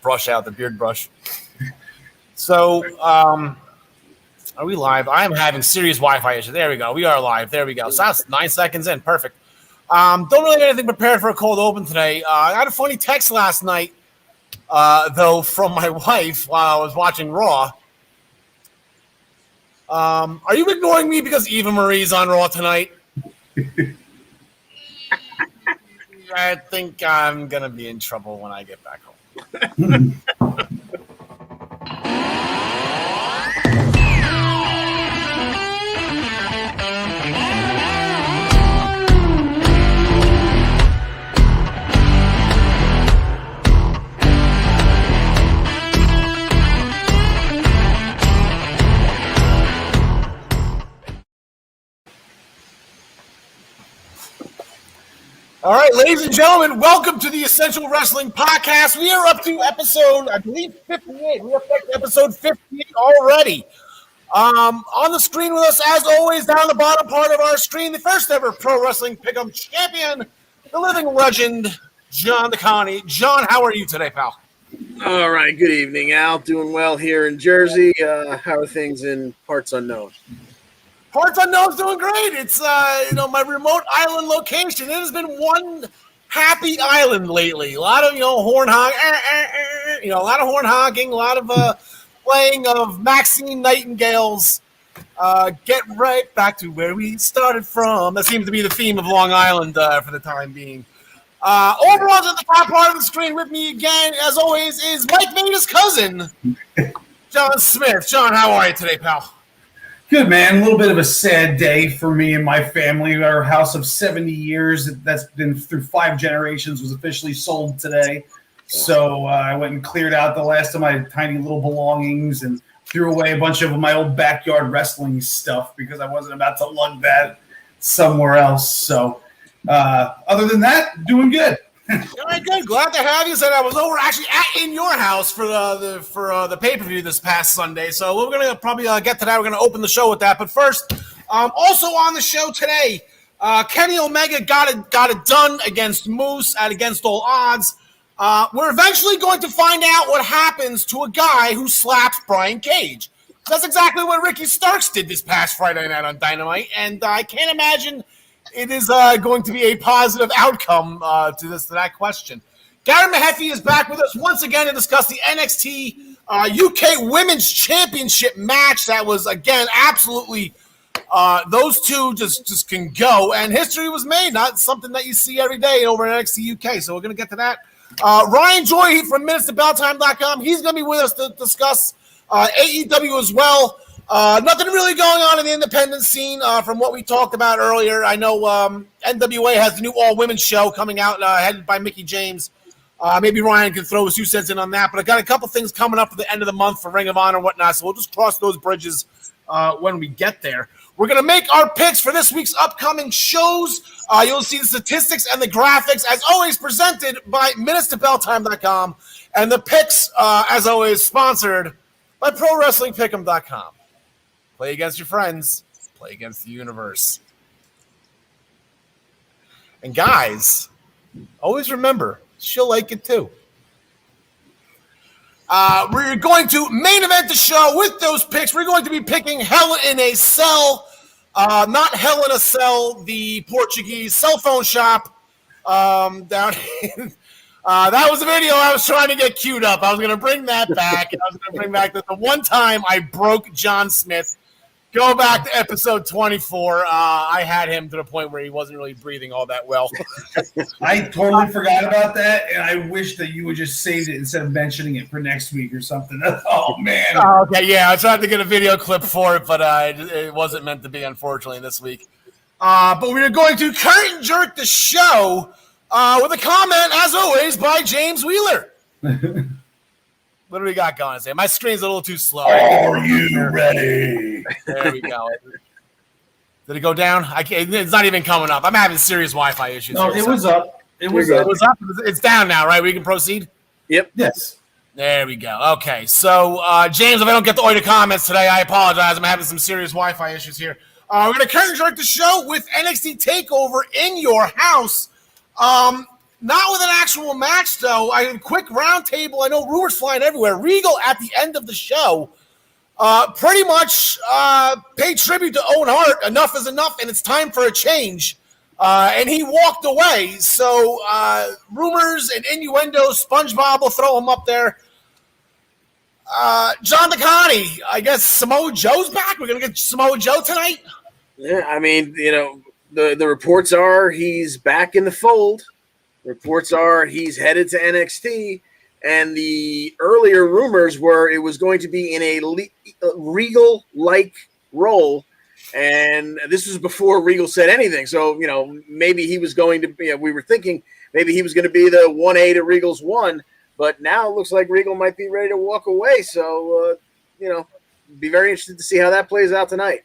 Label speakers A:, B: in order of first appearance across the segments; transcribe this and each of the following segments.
A: brush out, the beard brush. So, are we live? I am having serious Wi-Fi issues. There we go. We are live. There we go. So that's 9 seconds in. Perfect. Don't really have anything prepared for a cold open today. I got a funny text last night, though, from my wife while I was watching Raw. Are you ignoring me because Eva Marie's on Raw tonight? I think I'm going to be in trouble when I get back home. All right, ladies and gentlemen, welcome to the Essential Wrestling Podcast. We are up to episode, I believe, 58. We are up to episode 58 already. On the screen with us, as always, down the bottom part of our screen, the first ever Pro Wrestling Pick'em champion, the living legend, John DeConnie. John, how are you today, pal?
B: All right, good evening, Al. Doing well here in Jersey. How are things in parts unknown?
A: Parts Unknown's doing great. It's my remote island location. It has been one happy island lately. A lot of horn honk, a lot of horn honking, a lot of playing of Maxine Nightingale's "Get Right Back to Where We Started From." That seems to be the theme of Long Island for the time being. Overall, at the top part of the screen with me again, as always, is Mike Veda's cousin, John Smith. John, how are you today, pal?
C: Good, man. A little bit of a sad day for me and my family. Our house of 70 years that's been through 5 generations was officially sold today. So I went and cleared out the last of my tiny little belongings and threw away a bunch of my old backyard wrestling stuff because I wasn't about to lug that somewhere else. So other than that, doing good.
A: All right, good. Glad to have you. Said I was over actually in your house for the pay-per-view this past Sunday. So we're gonna probably get to that. We're gonna open the show with that. But first, also on the show today, Kenny Omega got it done against Moose at Against All Odds. We're eventually going to find out what happens to a guy who slaps Brian Cage. That's exactly what Ricky Starks did this past Friday night on Dynamite, and I can't imagine it is going to be a positive outcome to that question. Gary Mehaffy is back with us once again to discuss the NXT UK Women's Championship match. That was, again, absolutely those two just can go. And history was made, not something that you see every day over at NXT UK. So we're going to get to that. Ryan Joy from MinutesToBellTime.com, he's going to be with us to discuss AEW as well. Nothing really going on in the independent scene from what we talked about earlier. I know NWA has the new all-women's show coming out headed by Mickie James. Maybe Ryan can throw his 2 cents in on that. But I got a couple things coming up at the end of the month for Ring of Honor and whatnot, so we'll just cross those bridges when we get there. We're going to make our picks for this week's upcoming shows. You'll see the statistics and the graphics, as always, presented by MinutesToBellTime.com. And the picks, as always, sponsored by ProWrestlingPick'em.com. Play against your friends. Play against the universe. And guys, always remember, she'll like it too. We're going to main event the show with those picks. We're going to be picking Hell in a Cell. Not Hell in a Cell, the Portuguese cell phone shop down in... that was a video I was trying to get queued up. I was going to bring that back. I was going to bring back the one time I broke John Smith. Go back to episode 24. I had him to the point where he wasn't really breathing all that well.
C: I totally forgot about that, and I wish that you would just save it instead of mentioning it for next week or something. Oh, man.
A: Okay, yeah, I tried to get a video clip for it, but it wasn't meant to be, unfortunately, this week. But we are going to curtain jerk the show with a comment, as always, by James Wheeler. What do we got going? My screen's a little too slow.
C: Are you ready?
A: There we go. Did it go down? It's not even coming up. I'm having serious Wi-Fi issues.
C: No,
A: here,
C: it was up.
A: It was up. It's down now, right? We can proceed?
B: Yep.
C: Yes.
A: There we go. Okay. So, James, if I don't get the order comments today, I apologize. I'm having some serious Wi-Fi issues here. We're going to curtain jerk the show with NXT TakeOver in your house. Not with an actual match, though. Quick roundtable. I know rumors flying everywhere. Regal, at the end of the show, pretty much paid tribute to Owen Hart. Enough is enough, and it's time for a change. And he walked away. So rumors and innuendos, SpongeBob will throw him up there. John DeConnie, I guess Samoa Joe's back. We're going to get Samoa Joe tonight?
B: Yeah, I mean, the reports are he's back in the fold. Reports are he's headed to NXT. And the earlier rumors were it was going to be in a Regal-like role. And this was before Regal said anything. So, maybe he was going to we were thinking maybe he was going to be the 1A to Regal's 1. But now it looks like Regal might be ready to walk away. So, be very interested to see how that plays out tonight.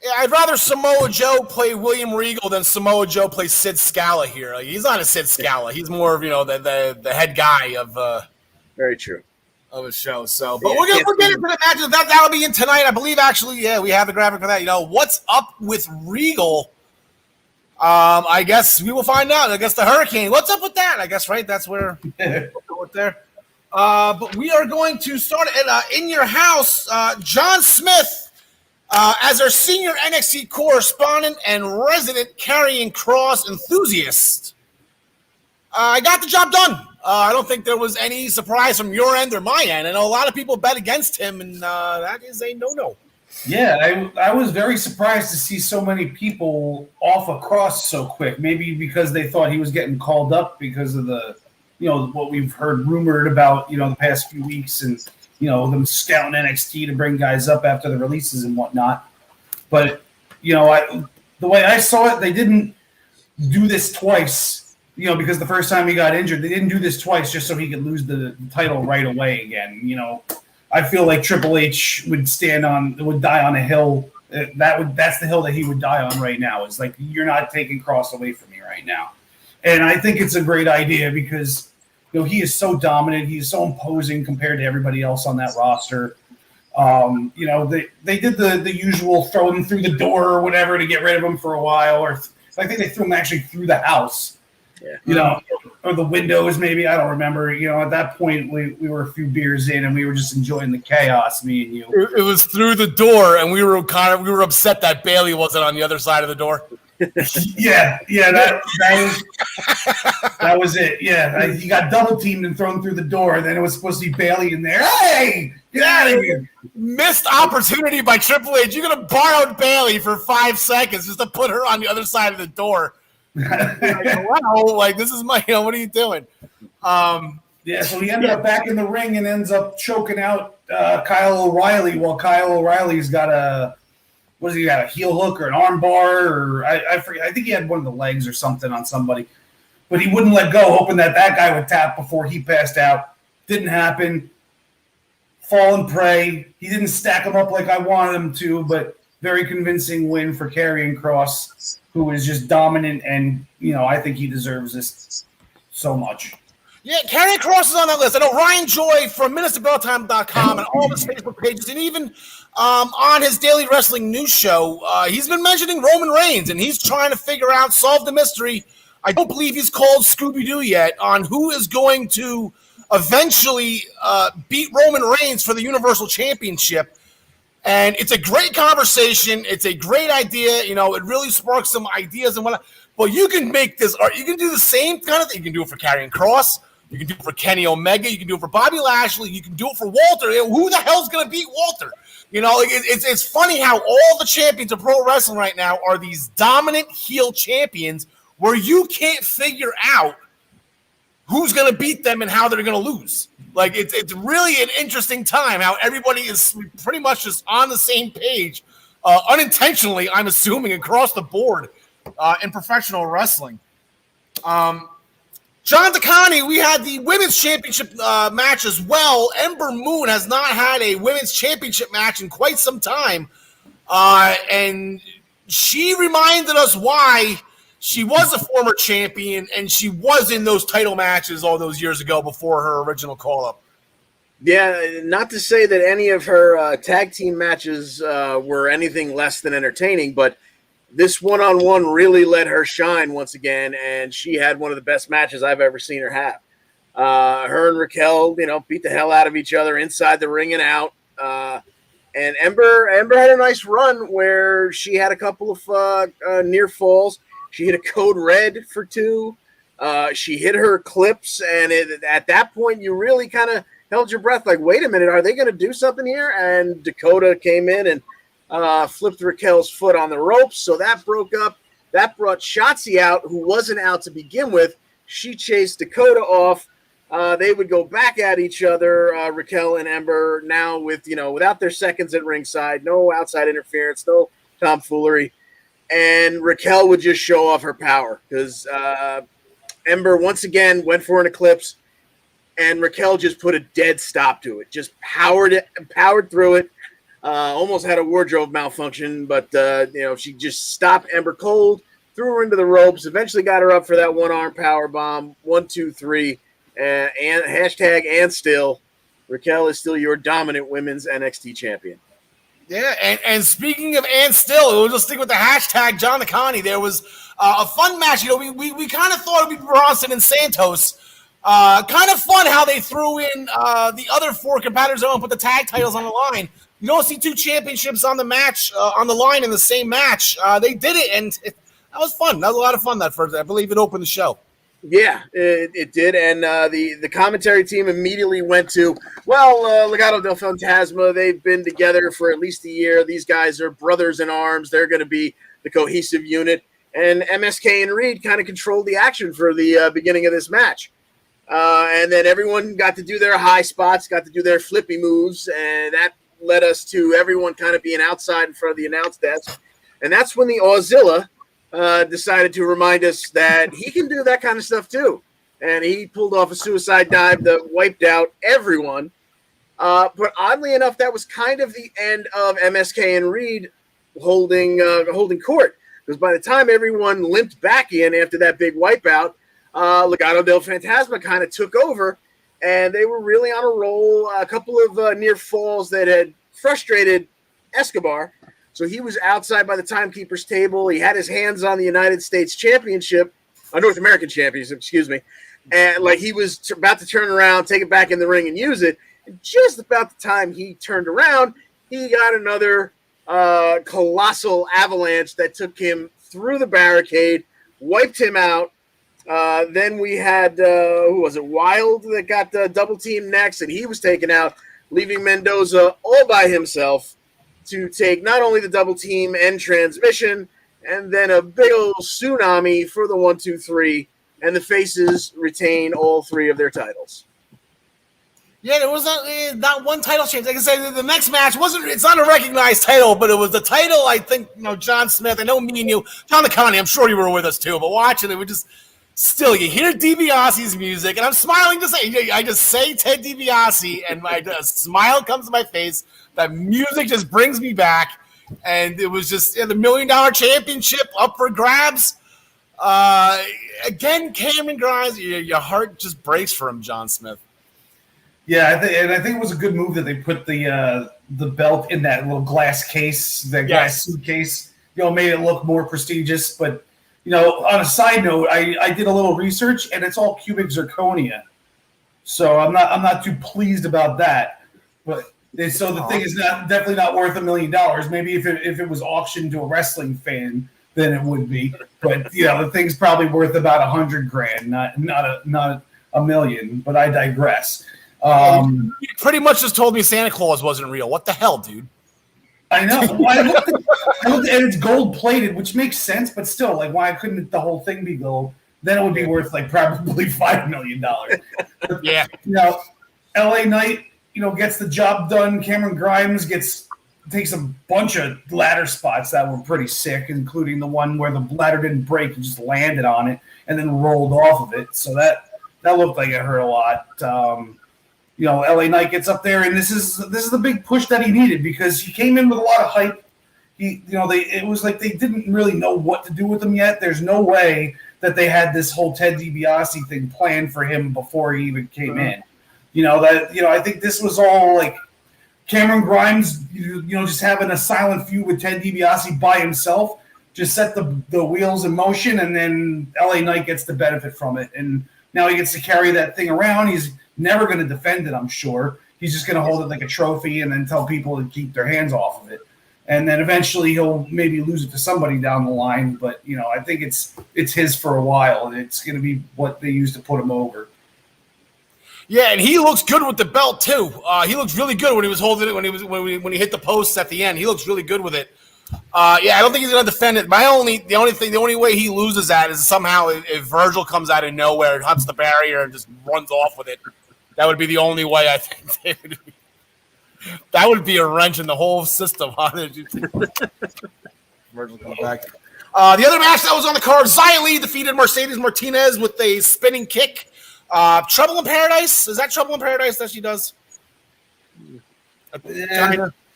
A: Yeah, I'd rather Samoa Joe play William Regal than Samoa Joe play Sid Scala here. Like, he's not a Sid Scala. He's more of the head guy of
B: very true
A: of a show. So, but we're getting into the match. That'll be in tonight, I believe. Actually, yeah, we have the graphic for that. What's up with Regal? I guess we will find out. I guess the Hurricane. What's up with that? I guess right. That's where we're there. But we are going to start at In Your House. John Smith. As our senior NXT correspondent and resident Karrion Kross enthusiast, I got the job done. I don't think there was any surprise from your end or my end. I know a lot of people bet against him, and that is a no-no.
C: Yeah, I was very surprised to see so many people off of Kross so quick. Maybe because they thought he was getting called up because of the, what we've heard rumored about, the past few weeks and them scouting NXT to bring guys up after the releases and whatnot. But, the way I saw it, they didn't do this twice, because the first time he got injured, they didn't do this twice just so he could lose the title right away again. I feel like Triple H would die on a hill. That's the hill that he would die on right now. It's like, you're not taking Kross away from me right now. And I think it's a great idea because he is so dominant. He is so imposing compared to everybody else on that roster. They did the usual throw him through the door or whatever to get rid of him for a while. Or I think they threw him actually through the house, or the windows maybe. I don't remember. At that point, we were a few beers in and we were just enjoying the chaos, me and you.
A: It was through the door, and we were upset that Bailey wasn't on the other side of the door.
C: Yeah, that was it. Yeah, he got double teamed and thrown through the door. And then it was supposed to be Bailey in there. Hey, get out of here!
A: Missed opportunity by Triple H. You could have borrowed Bailey for 5 seconds just to put her on the other side of the door. Wow, this is my. What are you doing?
C: Yeah, so he ended up back in the ring and ends up choking out Kyle O'Reilly while Kyle O'Reilly's got a. What has he got? A heel hook or an arm bar? Or I forget. I think he had one of the legs or something on somebody. But he wouldn't let go, hoping that guy would tap before he passed out. Didn't happen. Fall and pray. He didn't stack him up like I wanted him to, but very convincing win for Karrion Kross, who is just dominant, and I think he deserves this so much.
A: Yeah, Karrion Kross is on that list. I know Ryan Joy from MinutesToBellTime.com and all his Facebook pages, and even on his daily wrestling news show, he's been mentioning Roman Reigns, and he's trying to solve the mystery. I don't believe he's called Scooby-Doo yet on who is going to eventually beat Roman Reigns for the Universal Championship. And it's a great conversation. It's a great idea. It really sparks some ideas and whatnot. But you can make this, you can do the same kind of thing. You can do it for Karrion Kross. You can do it for Kenny Omega. You can do it for Bobby Lashley. You can do it for Walter. Who the hell's going to beat Walter? It's funny how all the champions of pro wrestling right now are these dominant heel champions where you can't figure out who's going to beat them and how they're going to lose. It's really an interesting time how everybody is pretty much just on the same page, unintentionally, I'm assuming, across the board in professional wrestling. John DeConnie, we had the women's championship match as well. Ember Moon has not had a women's championship match in quite some time. And she reminded us why she was a former champion and she was in those title matches all those years ago before her original call-up.
B: Yeah, not to say that any of her tag team matches were anything less than entertaining, but this one-on-one really let her shine once again, and she had one of the best matches I've ever seen her have. Her and Raquel, beat the hell out of each other inside the ring and out. And Ember had a nice run where she had a couple of near falls. She hit a code red for 2. She hit her clips, and at that point, you really kind of held your breath like, wait a minute, are they going to do something here? And Dakota came in and flipped Raquel's foot on the ropes, so that broke up. That brought Shotzi out, who wasn't out to begin with. She chased Dakota off. They would go back at each other, Raquel and Ember, now without their seconds at ringside, no outside interference, no tomfoolery. And Raquel would just show off her power because Ember once again went for an eclipse, and Raquel just put a dead stop to it. Just powered through it. Almost had a wardrobe malfunction, but she just stopped Ember cold, threw her into the ropes, eventually got her up for that one-arm power bomb. 1, 2, 3, and hashtag and still, Raquel is still your dominant women's NXT champion.
A: Yeah, and speaking of and still, we'll just stick with the hashtag John the Connie. There was a fun match. We kind of thought it would be Bronson and Santos. Kind of fun how they threw in the other 4 competitors and put the tag titles on the line. You don't see 2 championships on the match on the line in the same match. They did it, and that was fun. That was a lot of fun that first. I believe it opened the show.
B: Yeah, it did, and the commentary team immediately went to, Legado del Fantasma, they've been together for at least a year. These guys are brothers in arms. They're going to be the cohesive unit, and MSK and Reed kind of controlled the action for the beginning of this match. And then everyone got to do their high spots, got to do their flippy moves, and that led us to everyone kind of being outside in front of the announce desk. And that's when the Auxilla decided to remind us that he can do that kind of stuff too. And he pulled off a suicide dive that wiped out everyone. But oddly enough, that was kind of the end of MSK and Reed holding court. Because by the time everyone limped back in after that big wipeout, Legado del Fantasma kind of took over, and they were really on a roll. A couple of near falls that had frustrated Escobar. So he was outside by the timekeeper's table. He had his hands on the United States Championship, North American Championship, excuse me. And like he was about to turn around, take it back in the ring and use it. And just about the time he turned around, he got another colossal avalanche that took him through the barricade, wiped him out. Then we had, who was it, Wild that got double team next, and he was taken out, leaving Mendoza all by himself to take not only the double team and transmission, and then a big old tsunami for the 1, 2, 3, and the faces retain all 3 of their titles.
A: Yeah, there was not one title change. Like I said, the next match it's not a recognized title, but it was the title, I think, John Smith, I know me and you, John the Connie, I'm sure you were with us too, but watching it, we just, still, you hear DiBiase's music, and I'm smiling to say, I just say Ted DiBiase, and a smile comes to my face. That music just brings me back, and it was just the $1 million championship up for grabs. Again, Cameron Grimes, your heart just breaks for him, John Smith.
C: Yeah, I think it was a good move that they put the belt in that little glass case, glass suitcase. Made it look more prestigious. But on a side note, I did a little research, and it's all cubic zirconia. So I'm not too pleased about that. But so the thing is definitely not worth $1 million. Maybe if it was auctioned to a wrestling fan, then it would be. But the thing's probably worth about $100,000, not $1 million. But I digress.
A: You pretty much just told me Santa Claus wasn't real. What the hell, dude?
C: I know. I looked at it's gold plated, which makes sense, but still, like, why couldn't the whole thing be gold? Then it would be worth like probably $5 million.
A: Yeah.
C: LA Knight, gets the job done. Cameron Grimes takes a bunch of ladder spots that were pretty sick, including the one where the ladder didn't break, and just landed on it and then rolled off of it. So that looked like it hurt a lot. LA Knight gets up there, and this is the big push that he needed because he came in with a lot of hype. It was like they didn't really know what to do with him yet. There's no way that they had this whole Ted DiBiase thing planned for him before he even came in. I think this was all like Cameron Grimes, just having a silent feud with Ted DiBiase by himself, just set the wheels in motion, and then LA Knight gets the benefit from it. And now he gets to carry that thing around. He's never going to defend it, I'm sure. He's just going to hold it like a trophy and then tell people to keep their hands off of it. And then eventually he'll maybe lose it to somebody down the line. But, I think it's his for a while, and it's going to be what they use to put him over.
A: Yeah, and he looks good with the belt too. He looks really good when he was holding it when he hit the posts at the end. He looks really good with it. I don't think he's going to defend it. The only way he loses that is somehow if Virgil comes out of nowhere and hunts the barrier and just runs off with it. That would be the only way I think. That would be a wrench in the whole system. Virgil comes back. The other match that was on the card, Xia Li defeated Mercedes Martinez with a spinning kick. Trouble in Paradise? Is that Trouble in Paradise that she does?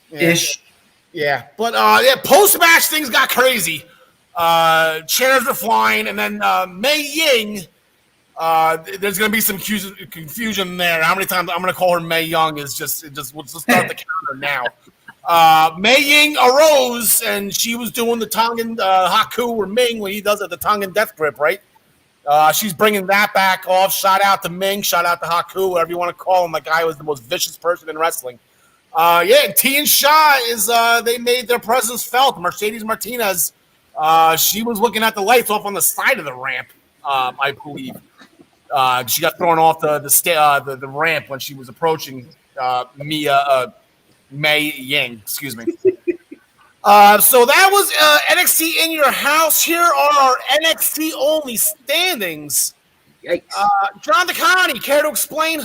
C: Ish.
A: Yeah. But post-match things got crazy. Chairs were flying, and then Mei Ying, there's going to be some confusion there. How many times I'm going to call her Mei Young we'll just start the counter now. Mei Ying arose, and she was doing the Tongan Haku or Ming when he does it, the Tongan death grip, right? She's bringing that back off. Shout out to Ming. Shout out to Haku, whatever you want to call him. That guy was the most vicious person in wrestling. T and Shaw they made their presence felt. Mercedes Martinez, she was looking at the lights off on the side of the ramp, I believe. She got thrown off the ramp when she was approaching Mei Ying. Excuse me. So that was NXT in your house. Here are our NXT only standings.
B: Yikes.
A: John DeConnie, care to explain?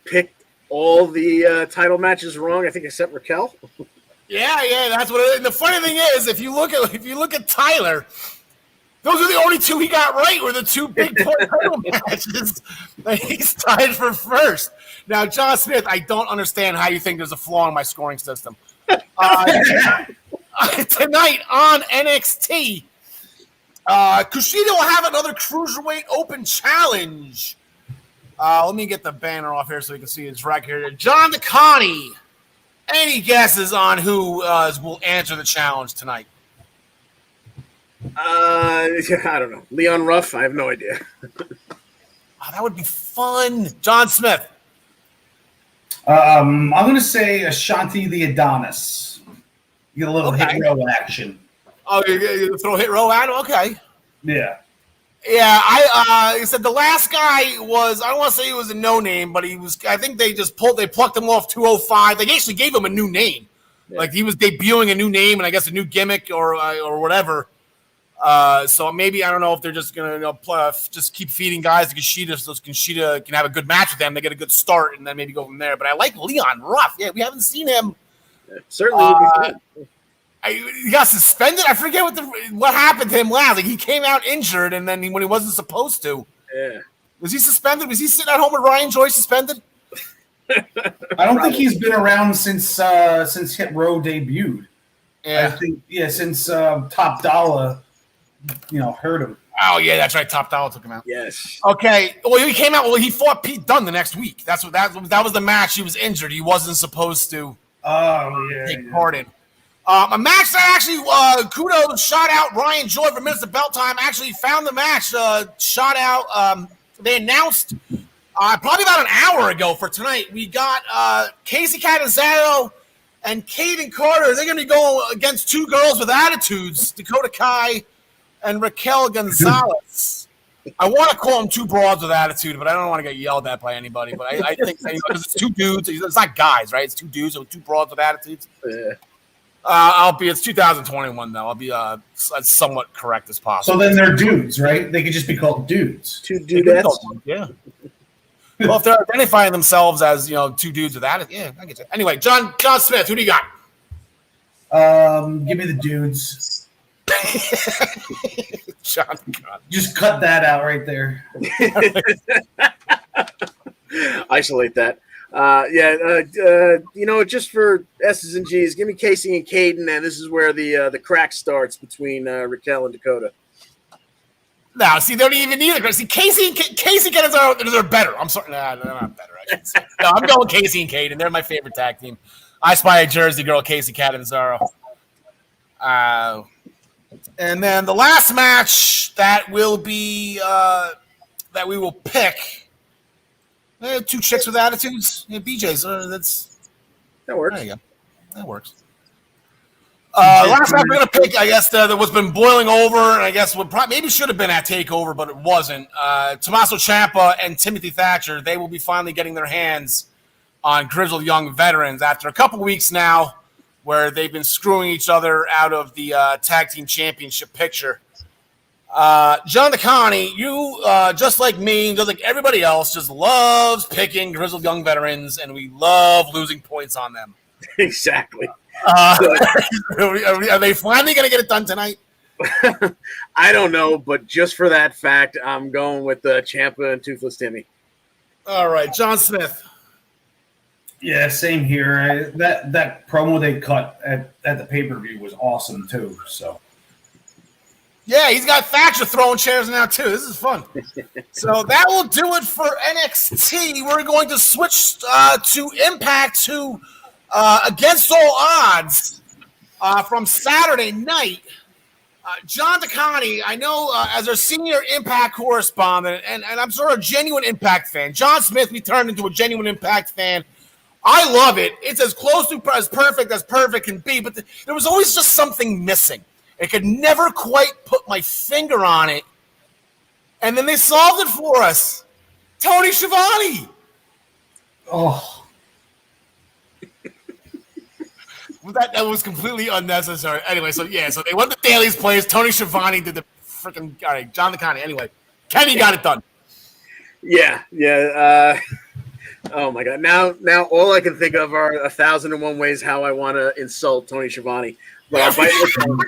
B: Picked all the title matches wrong. I think except Raquel.
A: Yeah, that's what it is. And the funny thing is, if you look at Tyler, those are the only two he got right. Were the two big title matches that he's tied for first. Now, John Smith, I don't understand how you think there's a flaw in my scoring system. Tonight on NXT, Kushida will have another Cruiserweight Open Challenge. Let me get the banner off here so we can see his record here. John DeConnie, any guesses on who will answer the challenge tonight?
B: I don't know. Leon Ruff? I have no idea.
A: That would be fun. John Smith.
C: I'm going to say Ashanti the Adonis. You get a little hit row action.
A: Oh, you throw hit row at him? Okay.
C: Yeah.
A: Yeah, I said the last guy was, I don't want to say he was a no-name, but he was, I think they plucked him off 205. They actually gave him a new name. Yeah. Like he was debuting a new name and I guess a new gimmick or whatever. So maybe, I don't know if they're just going to just keep feeding guys to Kushida so Kushida can have a good match with them. They get a good start and then maybe go from there. But I like Leon Ruff. Yeah, we haven't seen him.
B: Yeah, certainly.
A: He got suspended. I forget what happened to him last. Like he came out injured, and then when he wasn't supposed to,
B: yeah,
A: was he suspended? Was he sitting at home with Ryan Joyce suspended?
C: I don't think he's been around since Hit Row debuted.
A: Yeah,
C: I think since Top Dollar, heard him.
A: Oh yeah, that's right. Top Dollar took him out.
B: Yes.
A: Okay. Well, he came out. Well, he fought Pete Dunne the next week. That was the match. He was injured. He wasn't supposed to. Take part in. A match that actually kudos shot out Ryan Joy for minutes of belt time. Actually found the match shot out. They announced probably about an hour ago for tonight. We got Casey Catanzaro and Kaden Carter. They're going to be going against two girls with attitudes, Dakota Kai and Raquel Gonzalez. I want to call them two broads with attitude, but I don't want to get yelled at by anybody. But I think because it's two dudes. It's not guys, right? It's two dudes with two broads with attitudes.
B: Yeah.
A: It's 2021 though. I'll be as somewhat correct as possible.
C: So then they're dudes, right? They could just be called dudes.
B: Two dudettes.
A: Yeah. Well, if they're identifying themselves as two dudes with attitude, yeah, I get you. Anyway, John Smith, who do you got?
C: Give me the dudes.
A: John, God.
C: Just cut that out right there.
B: Isolate that. Just for S's and G's, give me Casey and Caden, and this is where the crack starts between Raquel and Dakota.
A: No, see, they don't even need it. See, Casey Caden they're better. I'm sorry, they're not better. No, I'm going Casey and Caden. They're my favorite tag team. I spy a Jersey girl, Casey Catanzaro. And then the last match that will be that we will pick. Two chicks with attitudes. Yeah, BJ's.
B: That works.
A: There you go. That works. Last match we're gonna pick, I guess, that what's been boiling over, and I guess maybe should have been at Takeover, but it wasn't. Tommaso Ciampa and Timothy Thatcher. They will be finally getting their hands on grizzled young veterans after a couple weeks now, where they've been screwing each other out of the tag team championship picture. John DeConnie, you, just like me, just like everybody else, just loves picking grizzled young veterans, and we love losing points on them.
B: Exactly.
A: Are they finally going to get it done tonight?
B: I don't know, but just for that fact, I'm going with Ciampa and Toothless Timmy.
A: All right, John Smith.
C: Yeah, same here. That promo they cut at the pay-per-view was awesome too. So
A: yeah, he's got Thatcher throwing chairs now too. This is fun. So that will do it for NXT. We're going to switch to Impact to Against All Odds from Saturday night. John DeConnie, I know as our senior Impact correspondent, and I'm sort of a genuine Impact fan. John Smith, we turned into a genuine Impact fan. I love it. It's as close to as perfect can be, but there was always just something missing. I could never quite put my finger on it. And then they solved it for us. Tony Schiavone.
C: Oh.
A: That was completely unnecessary. Anyway, so they went to Daly's place. Tony Schiavone did the freaking all right, John DeConnie. Anyway, Kenny got it done.
B: Yeah. Oh my God! Now all I can think of are 1,001 ways how I want to insult Tony Schiavone. But I'll bite my tongue.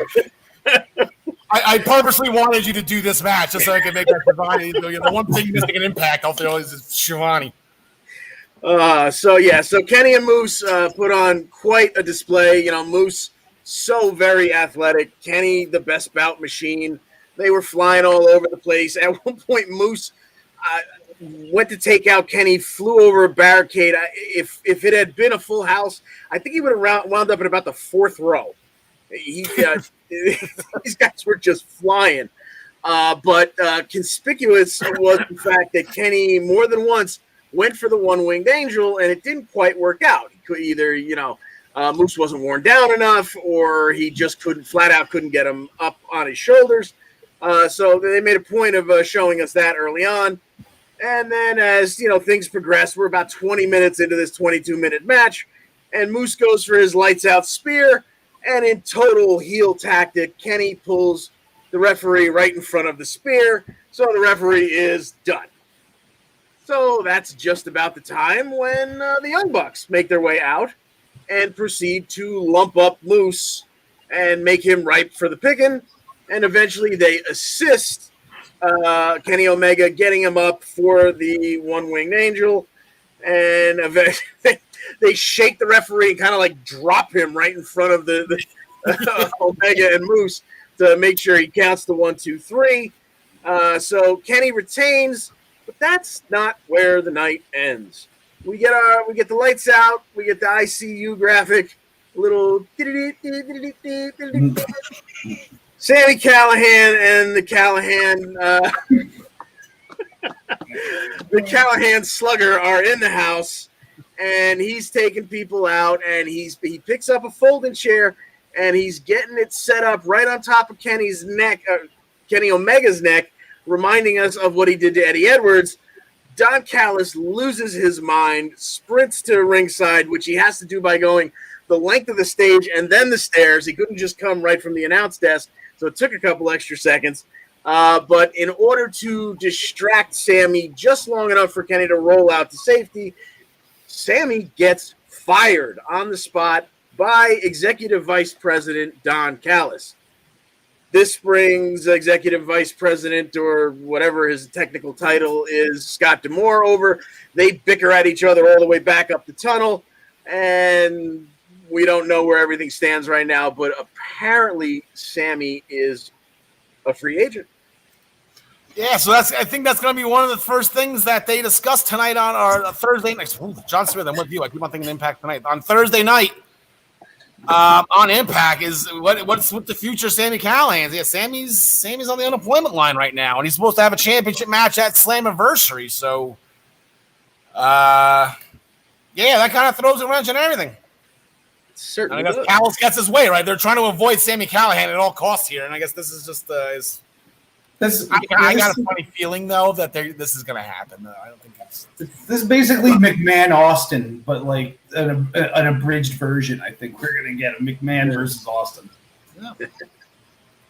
A: I purposely wanted you to do this match just so I could make that Schiavone. The one thing missing an Impact out there is Schiavone.
B: So Kenny and Moose put on quite a display. You know, Moose so very athletic. Kenny the best bout machine. They were flying all over the place. At one point, Moose went to take out Kenny, flew over a barricade. If it had been a full house, I think he would have wound up in about the fourth row. These guys were just flying. But conspicuous was the fact that Kenny more than once went for the one-winged angel, and it didn't quite work out. He could either, Moose wasn't worn down enough, or he just couldn't get him up on his shoulders. So they made a point of showing us that early on. And then as, things progress, we're about 20 minutes into this 22-minute match, and Moose goes for his lights-out spear, and in total heel tactic, Kenny pulls the referee right in front of the spear, so the referee is done. So that's just about the time when the Young Bucks make their way out and proceed to lump up Moose and make him ripe for the picking, and eventually they assist Kenny Omega, getting him up for the one-winged angel, and eventually they shake the referee and kind of like drop him right in front of the Omega and Moose to make sure he counts the 1, 2, 3. So Kenny retains, but that's not where the night ends. We get the lights out, we get the ICU graphic, little Sami Callihan and the Callahan Slugger are in the house, and he's taking people out, and he picks up a folding chair, and he's getting it set up right on top of Kenny's neck, Kenny Omega's neck, reminding us of what he did to Eddie Edwards. Don Callis loses his mind, sprints to ringside, which he has to do by going the length of the stage and then the stairs. He couldn't just come right from the announce desk, so it took a couple extra seconds. But in order to distract Sami just long enough for Kenny to roll out to safety, Sami gets fired on the spot by Executive Vice President Don Callis. This brings Executive Vice President, or whatever his technical title is, Scott D'Amore over. They bicker at each other all the way back up the tunnel, and we don't know where everything stands right now, but apparently Sami is a free agent.
A: Yeah, so I think that's going to be one of the first things that they discuss tonight on our Thursday night. Ooh, John Smith, I'm with you. I keep on thinking Impact tonight. On Thursday night, on Impact is what's with the future Sami Callihan. Yeah, Sammy's on the unemployment line right now, and he's supposed to have a championship match at Slammiversary. So, yeah, that kind of throws a wrench in everything.
B: Certainly.
A: And I guess Callis gets his way, right? They're trying to avoid Sami Callihan at all costs here, and I guess this is just I got a funny feeling though that this is going to happen. Though I don't think
C: this is basically McMahon Austin, but like an abridged version. I think we're going to get a McMahon versus Austin.
A: Yeah.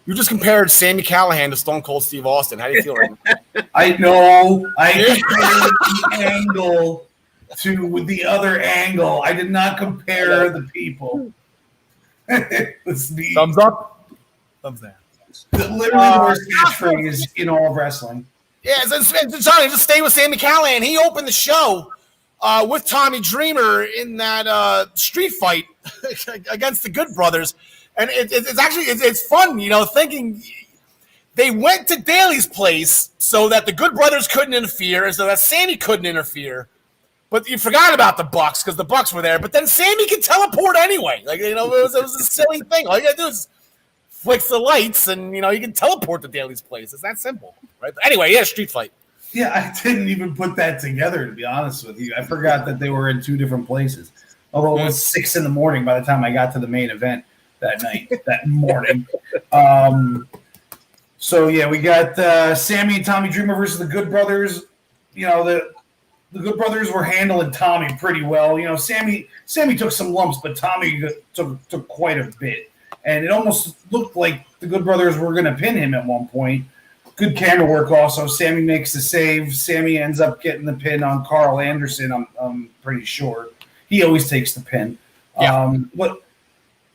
A: You just compared Sami Callihan to Stone Cold Steve Austin. How do you feel right now?
C: I know. I compared the angle to the other angle. I did not compare the people.
A: Thumbs up. Thumbs down.
C: Literally the worst catchphrase in all of wrestling.
A: Yeah, Johnny, just stay with Sami Callihan. He opened the show with Tommy Dreamer in that street fight against the Good Brothers, and it's fun, thinking they went to Daly's place so that the Good Brothers couldn't interfere, and so that Sami couldn't interfere. But you forgot about the Bucks because the Bucks were there. But then Sami could teleport anyway. It was a silly thing. All you gotta do is flicks the lights, and you can teleport to Daly's place. It's that simple, right? But anyway, yeah, street fight.
C: Yeah, I didn't even put that together, to be honest with you. I forgot that they were in two different places. Although it was 6 a.m. by the time I got to the main event that night, that morning. So yeah, we got Sami and Tommy Dreamer versus the Good Brothers. The Good Brothers were handling Tommy pretty well. Sami took some lumps, but Tommy took quite a bit. And it almost looked like the Good Brothers were going to pin him at one point. Good camera work also. Sami makes the save. Sami ends up getting the pin on Karl Anderson, I'm pretty sure. He always takes the pin.
A: Yeah.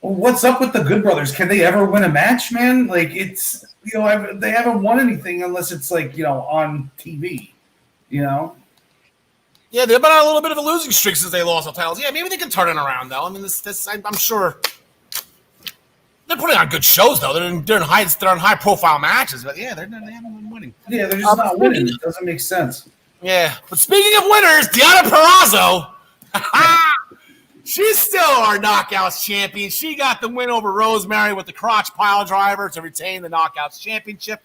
C: What's up with the Good Brothers? Can they ever win a match, man? It's they haven't won anything unless it's on TV, Yeah,
A: they've been on a little bit of a losing streak since they lost the titles. Yeah, maybe they can turn it around, though. I mean, I'm sure they're putting on good shows, though. They're in high-profile matches, but yeah, they haven't been winning.
C: Yeah, they're just not winning. It doesn't make sense.
A: Yeah, but speaking of winners, Deonna Purrazzo, she's still our Knockouts champion. She got the win over Rosemary with the crotch pile driver to retain the Knockouts championship.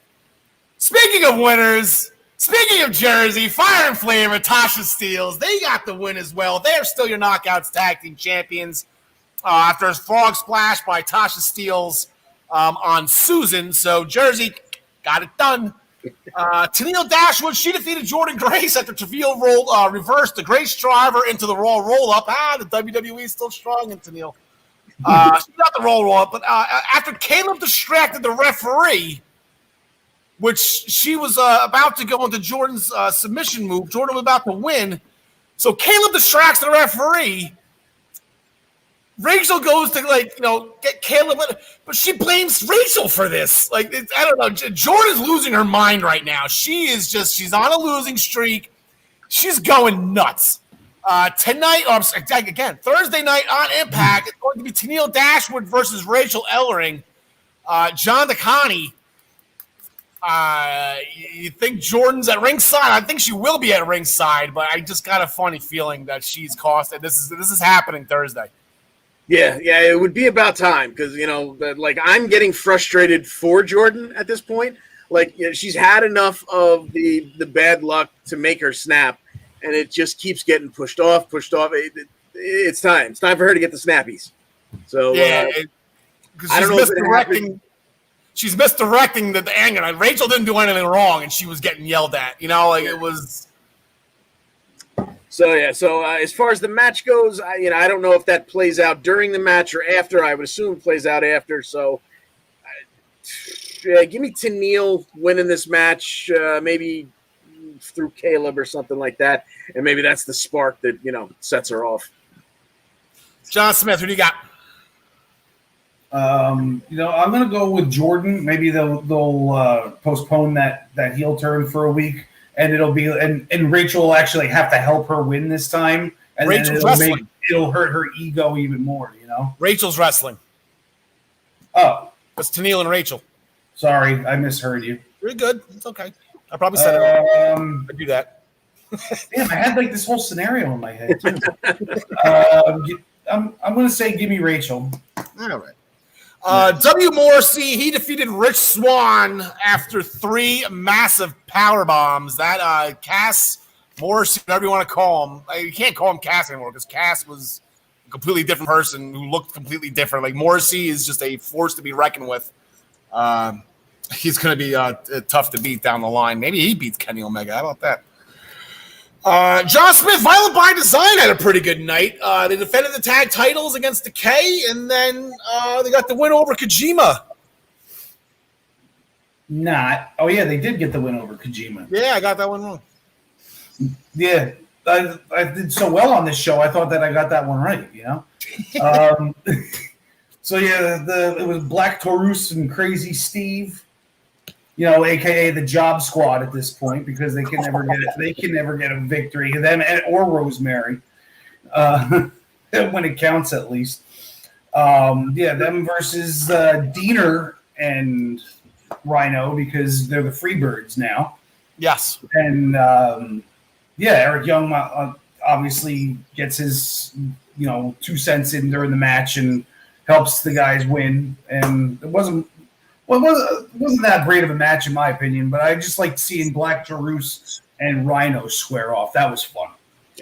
A: Speaking of winners, speaking of Jersey, Fire and Flame and Tasha Steelz, they got the win as well. They're still your Knockouts tag team champions after a frog splash by Tasha Steelz on Susan. So Jersey got it done. Tennille Dashwood, she defeated Jordan Grace after Treville reversed the Grace driver into the Raw roll-up. The WWE is still strong in Tennille. She got the roll-up, but after Caleb distracted the referee, which she was about to go into Jordan's submission move, Jordan was about to win. So Caleb distracts the referee. Rachel goes to get Caleb, but she blames Rachel for this. I don't know. Jordan's losing her mind right now. She's on a losing streak. She's going nuts. Tonight, again, Thursday night on Impact, it's going to be Tennille Dashwood versus Rachel Ellering. John DeConnie. You think Jordan's at ringside? I think she will be at ringside, but I just got a funny feeling that she's costed. This is happening Thursday.
B: Yeah, it would be about time because I'm getting frustrated for Jordan at this point. She's had enough of the bad luck to make her snap, and it just keeps getting pushed off. It's time. It's time for her to get the snappies. So
A: yeah,
B: I don't know if it happened.
A: She's misdirecting the anger. Rachel didn't do anything wrong, and she was getting yelled at. It was.
B: So as far as the match goes, I don't know if that plays out during the match or after. I would assume it plays out after. So, give me Tennille winning this match, maybe through Caleb or something like that, and maybe that's the spark that sets her off.
A: John Smith, who do you got?
C: I'm going to go with Jordan. Maybe they'll postpone that heel turn for a week. And it'll be and Rachel will actually have to help her win this time, and
A: Rachel's wrestling.
C: It'll hurt her ego even more.
A: Rachel's wrestling.
C: Oh,
A: it's Tennille and Rachel.
C: Sorry, I misheard you.
A: You're good. It's okay. I probably said it wrong. I do that.
C: Damn, I had this whole scenario in my head too. I'm going to say give me Rachel.
A: All right. W. Morrissey, he defeated Rich Swann after 3 massive power bombs. That Cass Morrissey, whatever you want to call him, you can't call him Cass anymore because Cass was a completely different person who looked completely different. Like Morrissey is just a force to be reckoned with. He's going to be tough to beat down the line. Maybe he beats Kenny Omega. How about that? John Smith, Violent by Design had a pretty good night. They defended the tag titles against Decay, and then they got the win over Kojima.
C: Oh, yeah, they did get the win over Kojima.
A: Yeah, I got that one wrong.
C: Yeah, I did so well on this show. I thought that I got that one right, So, yeah, it was Black Taurus and Crazy Steve. AKA the Job Squad at this point because they can never get it. They can never get a victory. Them or Rosemary, when it counts at least. Them versus Diener and Rhino because they're the Freebirds now.
A: Yes,
C: and Eric Young obviously gets his 2 cents in during the match and helps the guys win. And it wasn't that great of a match in my opinion, but I just liked seeing Black Taurus and Rhino square off. That was fun.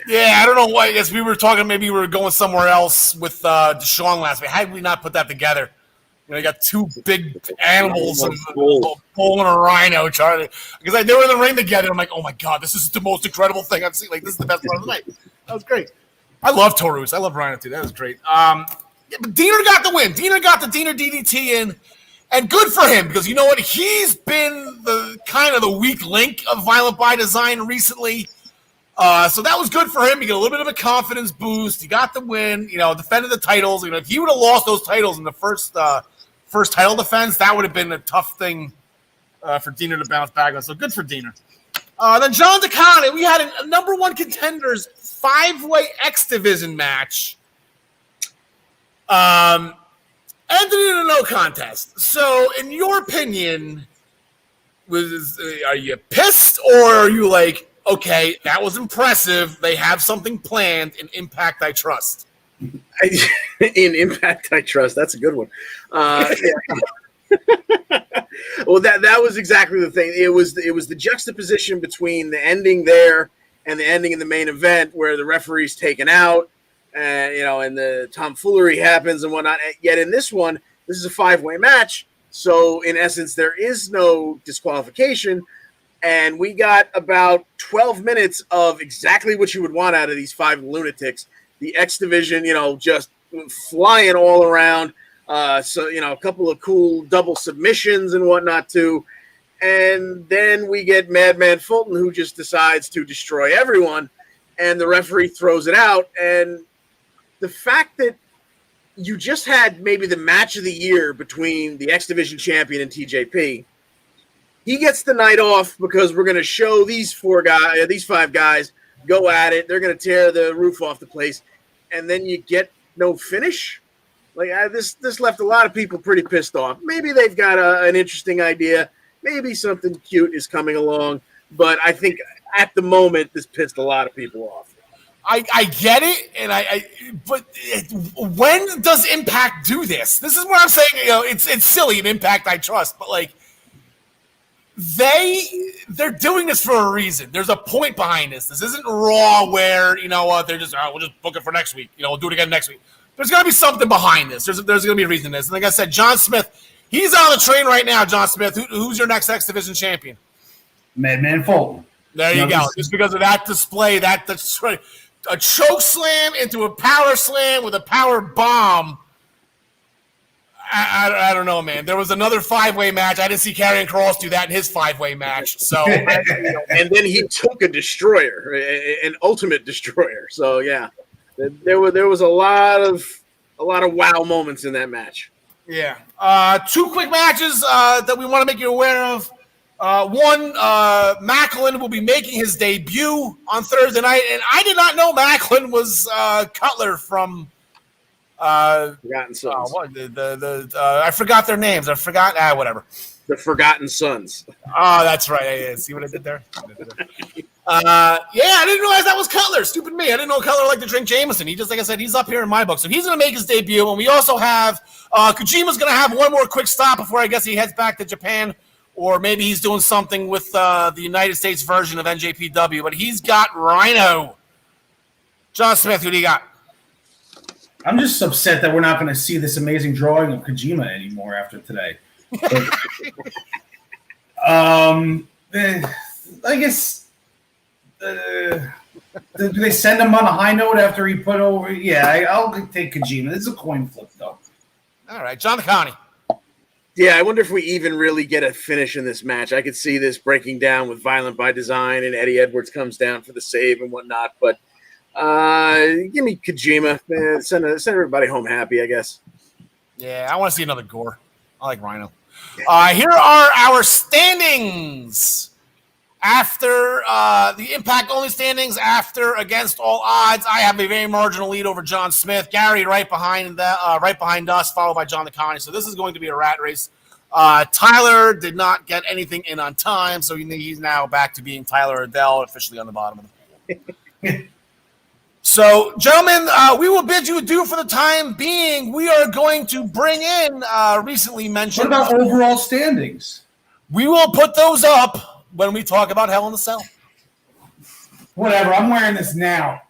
A: Yeah, I don't know why. I guess we were talking. Maybe we were going somewhere else with Deshaun last week. How did we not put that together? You got 2 big animals and bull and a rhino trying to. Because they were in the ring together. I'm like, oh my god, this is the most incredible thing I've seen. Like this is the best part of the night. That was great. I love Taurus. I love Rhino too. That was great. But Diener got the win. Diener got the Diener DDT in. And good for him, because you know what? He's been the kind of the weak link of Violent by Design recently. So that was good for him. He got a little bit of a confidence boost. He got the win, defended the titles. If he would have lost those titles in the first title defense, that would have been a tough thing for Diener to bounce back on. So good for Diener. Then John DeConnie, we had a number 1 contenders 5-way X Division match. Ended in a no contest. So, in your opinion, are you pissed or are you like, okay, that was impressive. They have something planned in Impact I Trust?
B: In Impact I Trust. That's a good one. Well, that was exactly the thing. It was the juxtaposition between the ending there and the ending in the main event where the referee's taken out. And the tomfoolery happens and whatnot. Yet in this one, this is a 5-way match. So in essence, there is no disqualification. And we got about 12 minutes of exactly what you would want out of these 5 lunatics. The X Division, just flying all around. So, a couple of cool double submissions and whatnot too. And then we get Madman Fulton, who just decides to destroy everyone. And the referee throws it out. And the fact that you just had maybe the match of the year between the X Division champion and TJP, he gets the night off because we're going to show these 5 guys go at it. They're going to tear the roof off the place, and then you get no finish. Like this left a lot of people pretty pissed off. Maybe they've got an interesting idea. Maybe something cute is coming along, but I think at the moment this pissed a lot of people off.
A: I get it, but when does Impact do this? This is what I'm saying. It's silly in Impact I Trust, but like they're doing this for a reason. There's a point behind this. This isn't Raw where they're just we'll just book it for next week. We'll do it again next week. There's got to be something behind this. There's going to be a reason to this. And like I said, John Smith, he's on the train right now. John Smith, who's your next X Division champion?
C: Madman Fulton.
A: There you go. Just because of that display, that's right. A choke slam into a power slam with a power bomb. I don't know, man. There was another 5-way match. I didn't see Karrion Kross do that in his 5-way match. So,
B: and then he took a destroyer, an ultimate destroyer. So yeah, there was a lot of wow moments in that match.
A: Yeah. 2 quick matches that we want to make you aware of. One, Macklin will be making his debut on Thursday night, and I did not know Macklin was Cutler from
B: Forgotten Sons.
A: I forgot their names. I forgot whatever.
B: The Forgotten Sons.
A: Oh, that's right. See what I did there? I didn't realize that was Cutler. Stupid me. I didn't know Cutler liked to drink Jameson. He just, like I said, he's up here in my book. So he's going to make his debut. And we also have Kojima's going to have one more quick stop before I guess he heads back to Japan. Or maybe he's doing something with the United States version of NJPW. But he's got Rhino. John Smith, who do you got?
C: I'm just upset that we're not going to see this amazing drawing of Kojima anymore after today. I guess do they send him on a high note after he put over? Yeah, I'll take Kojima. This is a coin flip, though.
A: All right, John Connie.
B: Yeah, I wonder if we even really get a finish in this match. I could see this breaking down with Violent by Design and Eddie Edwards comes down for the save and whatnot. But give me Kojima. Send everybody home happy, I guess.
A: Yeah, I want to see another gore. I like Rhino. Here are our standings. After the Impact-only standings, after Against All Odds, I have a very marginal lead over John Smith. Gary right behind us, followed by John Connie. So this is going to be a rat race. Tyler did not get anything in on time, so he's now back to being Tyler Adele, officially on the bottom of the pool. So, gentlemen, we will bid you adieu for the time being. We are going to bring in recently mentioned.
C: What about overall standings?
A: We will put those up when we talk about Hell in the Cell.
C: Whatever. I'm wearing this now.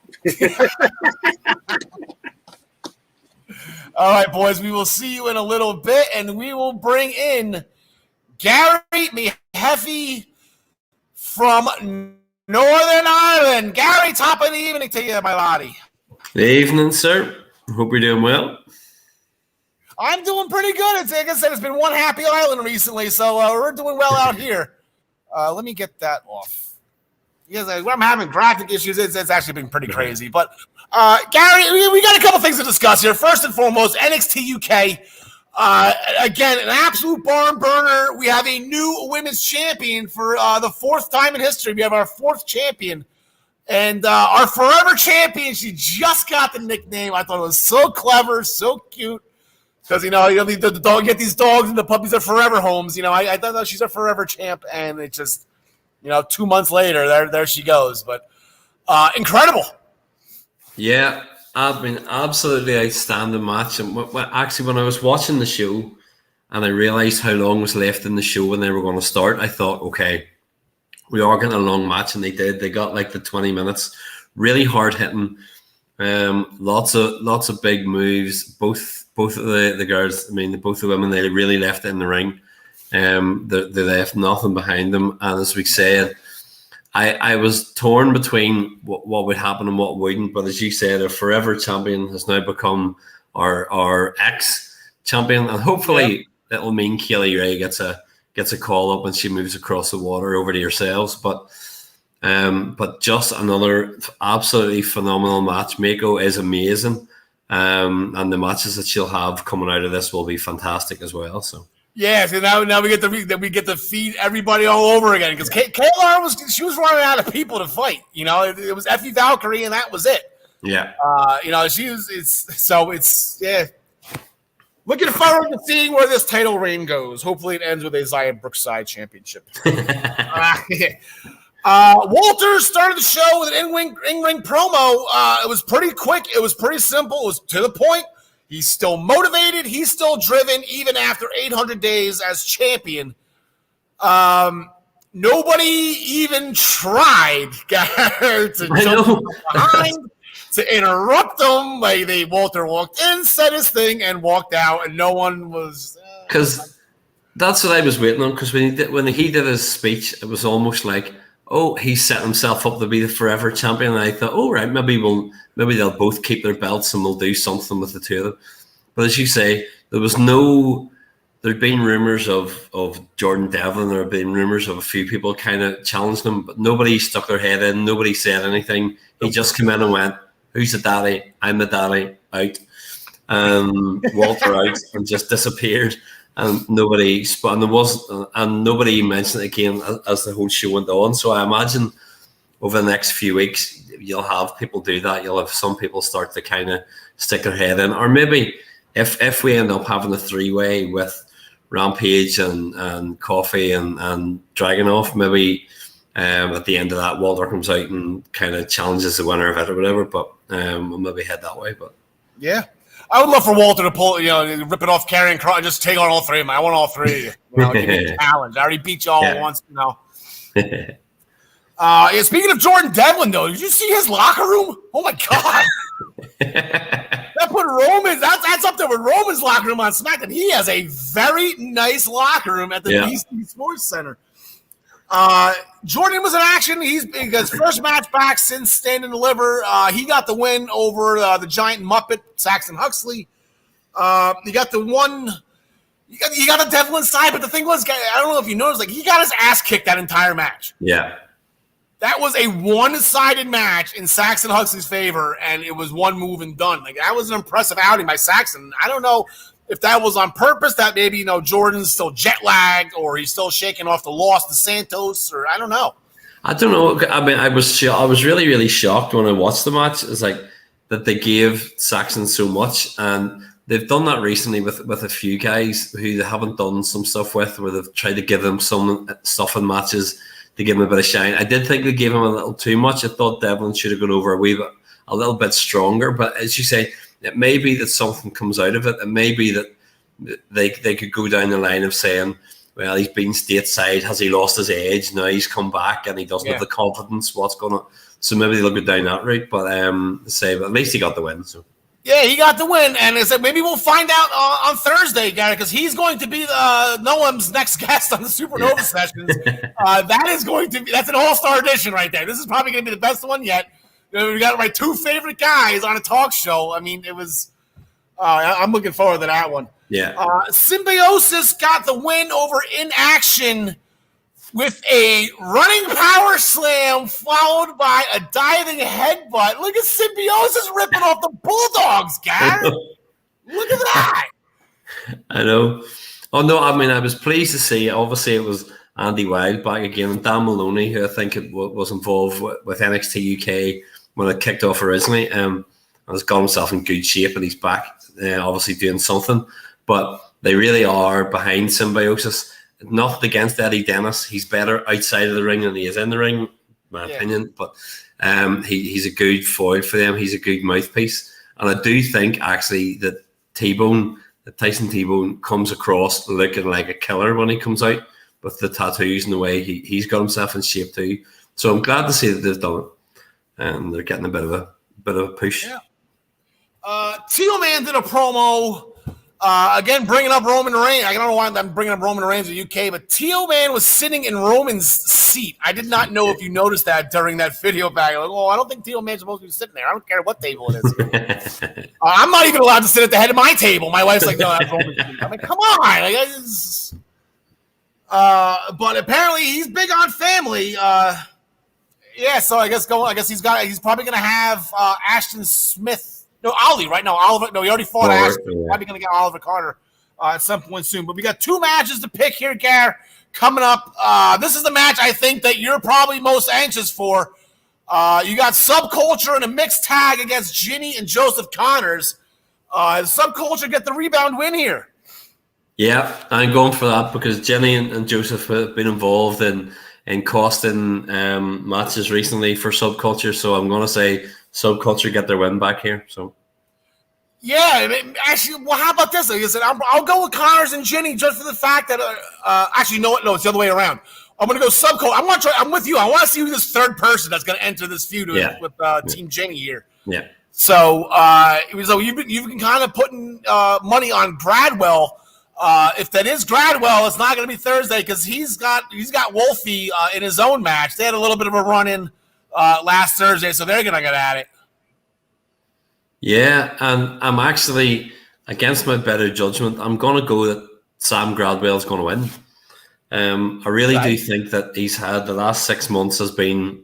A: All right, boys. We will see you in a little bit, and we will bring in Gary Mehaffy from Northern Ireland. Gary, top of the evening to you, my laddie.
D: Good evening, sir. Hope you're doing well.
A: I'm doing pretty good. It's, like I said, it's been one happy island recently, so we're doing well out here. Let me get that off. Because I'm having graphic issues. It's actually been pretty crazy. But, Gary, we got a couple things to discuss here. First and foremost, NXT UK. Again, an absolute barn burner. We have a new women's champion for the fourth time in history. We have our fourth champion. And our forever champion, she just got the nickname. I thought it was so clever, so cute. Because, the dog, get these dogs and the puppies are forever homes. I thought she's a forever champ. And it just, 2 months later, there she goes. But incredible.
D: Yeah, I've been absolutely outstanding match. And actually, when I was watching the show and I realized how long was left in the show when they were going to start, I thought, okay, we are getting a long match. And they did. They got like the 20 minutes. Really hard hitting. Lots of big moves. Both of the girls, both the women, they really left it in the ring. They left nothing behind them. And as we said, I was torn between what would happen and what wouldn't. But as you said, our forever champion has now become our ex-champion. And hopefully it'll mean Kaylee Ray gets a call up when she moves across the water over to yourselves. But just another absolutely phenomenal match. Mako is amazing. And the matches that she'll have coming out of this will be fantastic as well. So
A: yeah, so now we get to feed everybody all over again because Kayla was running out of people to fight. It was Effie Valkyrie and that was it.
D: Yeah.
A: Looking forward to seeing where this title reign goes. Hopefully, it ends with a Zion Brookside championship. Walter started the show with an in-ring promo. It was pretty quick. It was pretty simple. It was to the point. He's still motivated. He's still driven, even after 800 days as champion. Nobody even tried to jump behind, to interrupt him. Walter walked in, said his thing, and walked out, and no one was.
D: Because that's what I was waiting on. Because when he did his speech, it was almost like, oh, he set himself up to be the forever champion. And I thought, oh, right, maybe they'll both keep their belts and they'll do something with the two of them. But as you say, there'd been rumors of Jordan Devlin. There had been rumors of a few people kind of challenging him, but nobody stuck their head in. Nobody said anything. He just came in and went, who's the daddy? I'm the daddy. Out. Walter out and just disappeared. And nobody mentioned it again as the whole show went on. So I imagine over the next few weeks, you'll have people do that. You'll have some people start to kind of stick their head in. Or maybe if we end up having a three-way with Rampage and Coffee and Dragunov, maybe At the end of that, Walter comes out and kind of challenges the winner of it or whatever. But we'll maybe head that way. But
A: yeah. I would love for Walter to pull, rip it off Karrion Kross and just take on all three of them. I want all three of you. Give me a challenge. I already beat you all once, speaking of Jordan Devlin, though, did you see his locker room? Oh my God. That put Roman, that's up there with Roman's locker room on SmackDown. He has a very nice locker room at the BC Sports Center. Jordan was in action. He's his first match back since Stand and Deliver. He got the win over the giant Muppet, Saxon Huxley. You got the one. You got the Devlin side, but the thing was, I don't know if you noticed, he got his ass kicked that entire match.
D: Yeah.
A: That was a one-sided match in Saxon Huxley's favor, and it was one move and done. That was an impressive outing by Saxon. I don't know if that was on purpose, that maybe, Jordan's still jet-lagged or he's still shaking off the loss to Santos, or I don't know.
D: I don't know. I mean, I was really, really shocked when I watched the match. It's that they gave Saxon so much, and they've done that recently with a few guys who they haven't done some stuff with, where they've tried to give them some stuff in matches to give him a bit of shine. I did think they gave him a little too much. I thought Devlin should have gone over a little bit stronger. But as you say, it may be that something comes out of it. It may be that they could go down the line of saying, well, he's been stateside. Has he lost his edge? Now he's come back and he doesn't have the confidence. What's going on? So maybe they'll go down that route. But but at least he got the win. So. Yeah,
A: he got the win, and I said maybe we'll find out on Thursday, Gary, because he's going to be Noam's next guest on the Supernova Sessions. That's an all-star edition right there. This is probably going to be the best one yet. We got my two favorite guys on a talk show. I mean, it was. I'm looking forward to that one.
D: Yeah.
A: Symbiosis got the win over In Action with a running power slam followed by a diving headbutt. Look at Symbiosis ripping off the Bulldogs, Gary. Look at that.
D: I know. Oh, no, I mean, I was pleased to see, obviously, it was Andy Wilde back again, and Dan Maloney, who I think was involved with NXT UK when it kicked off originally, has got himself in good shape, and he's back, obviously doing something. But they really are behind Symbiosis. Nothing against Eddie Dennis. He's better outside of the ring than he is in the ring, my opinion. But he's a good foil for them. He's a good mouthpiece. And I do think, actually, that Tyson T-Bone comes across looking like a killer when he comes out with the tattoos and the way he's got himself in shape too. So I'm glad to see that they've done it. And they're getting a bit of a push.
A: Yeah. Teal Man did a promo. Again, bringing up Roman Reigns. I don't know why I'm bringing up Roman Reigns in the UK, but Teal Man was sitting in Roman's seat. I did not know if you noticed that during that video back. I don't think Teal Man's supposed to be sitting there. I don't care what table it is. I'm not even allowed to sit at the head of my table. My wife's like, no, that's Roman's seat. I'm like, come on. But apparently he's big on family. So I guess he's probably going to have Ashton Smith. No, Ollie, right? No, Oliver. No, he already fought Ashton. Yeah. Probably going to get Oliver Carter at some point soon. But we got two matches to pick here, Gar, coming up. This is the match I think that you're probably most anxious for. You got Subculture in a mixed tag against Ginny and Joseph Connors. Subculture get the rebound win here.
D: Yeah, I'm going for that because Ginny and Joseph have been involved in costing matches recently for Subculture. So I'm going to say Subculture get their win back here. So,
A: yeah, actually, well, how about this? Like I said, I'll go with Connors and Ginny just for the fact that actually, no, it's the other way around. I'm going to go Subculture. I'm with you. I want to see who this third person that's going to enter this feud with Team Ginny here.
D: Yeah.
A: So, you've been kind of putting money on Gradwell. If that is Gradwell, it's not going to be Thursday because he's got Wolfie in his own match. They had a little bit of a run in last Thursday, so they're going to get at it.
D: Yeah, and I'm actually, against my better judgment, I'm going to go that Sam Gradwell's going to win. I really do think that he's had the last 6 months has been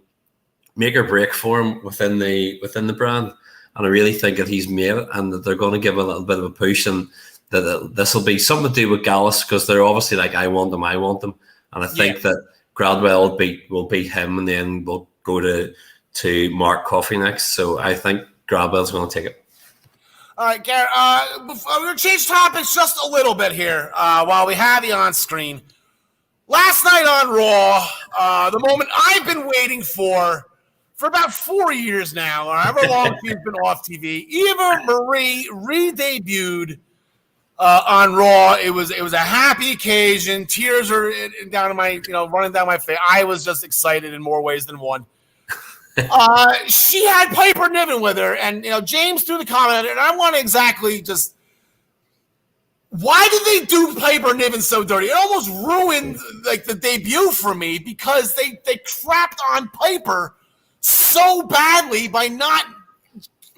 D: make or break for him within the brand, and I really think that he's made it, and that they're going to give a little bit of a push, and that this will be something to do with Gallus because they're obviously like, I want them, and I think that Gradwell will beat him, and then we'll go to Mark Coffey next. So I think Gradwell's going to take it.
A: All right, Garrett, we're going to change topics just a little bit here while we have you on screen. Last night on Raw, the moment I've been waiting for about 4 years now, or however long she's been off TV, Eva Marie re-debuted on Raw. It was a happy occasion. Tears are down my, running down my face. I was just excited in more ways than one. She had Piper Niven with her, and James threw the comment, and I want to exactly just. Why did they do Piper Niven so dirty? It almost ruined the debut for me because they crapped on Piper so badly by not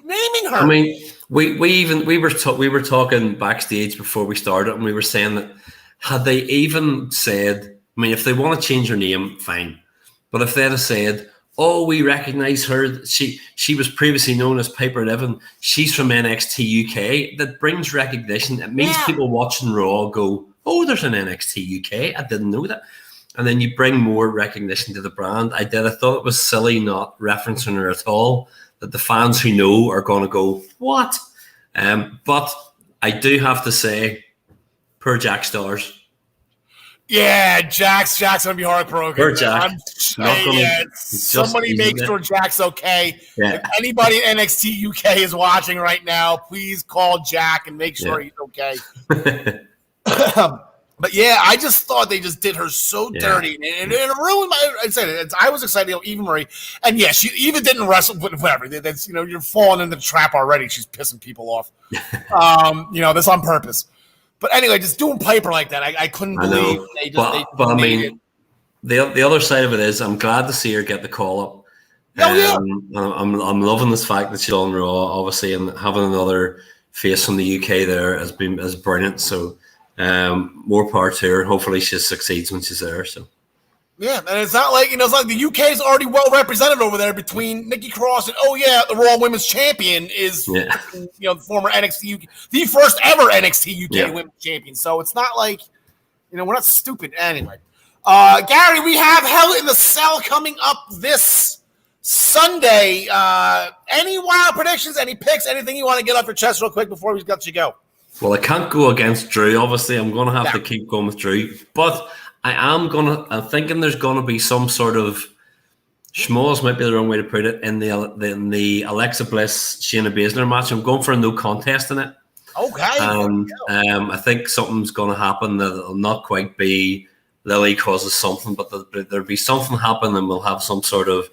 A: naming her.
D: I mean, we were talking backstage before we started, and we were saying that had they even said, I mean, if they want to change her name, fine, but if they'd have said, "Oh, we recognize her. She was previously known as Piper Niven. She's from NXT UK." That brings recognition. It means people watching Raw go, "Oh, there's an NXT UK. I didn't know that." And then you bring more recognition to the brand. I thought it was silly not referencing her at all. That the fans who know are going to go, "What?" But I do have to say, poor Jack Stars.
A: Yeah, Jack's gonna be heartbroken.
D: Poor Jack.
A: Somebody make sure Jack's okay.
D: Yeah.
A: If anybody at NXT UK is watching right now, please call Jack and make sure he's okay. But yeah, I just thought they just did her so dirty, and it ruined my. I said it. I was excited, Eva Marie, and yeah, she even didn't wrestle. Whatever. That's you're falling into the trap already. She's pissing people off. This on purpose. But anyway, just doing Piper like that, I couldn't believe they just.
D: But I mean, the other side of it is, I'm glad to see her get the call up. I'm loving this fact that she's on Raw, obviously, and having another face from the UK there has been brilliant. So, more power to her. Hopefully, she succeeds when she's there. So.
A: Yeah, and it's not like it's like the UK is already well represented over there between Nikki Cross and the Raw Women's Champion is the former NXT UK, the first ever NXT UK Women's Champion. So it's not like we're not stupid anyway. Gary, we have Hell in the Cell coming up this Sunday. Any wild predictions? Any picks? Anything you want to get off your chest real quick before we let you go?
D: Well, I can't go against Drew. Obviously, I'm going to have to keep going with Drew, but. I'm thinking there's gonna be some sort of schmoz, might be the wrong way to put it, in the Alexa Bliss Shayna Baszler match. I'm going for a no contest in it.
A: Okay.
D: And I think something's gonna happen that'll not quite be Lily causes something, but there'll be something happen and we'll have some sort of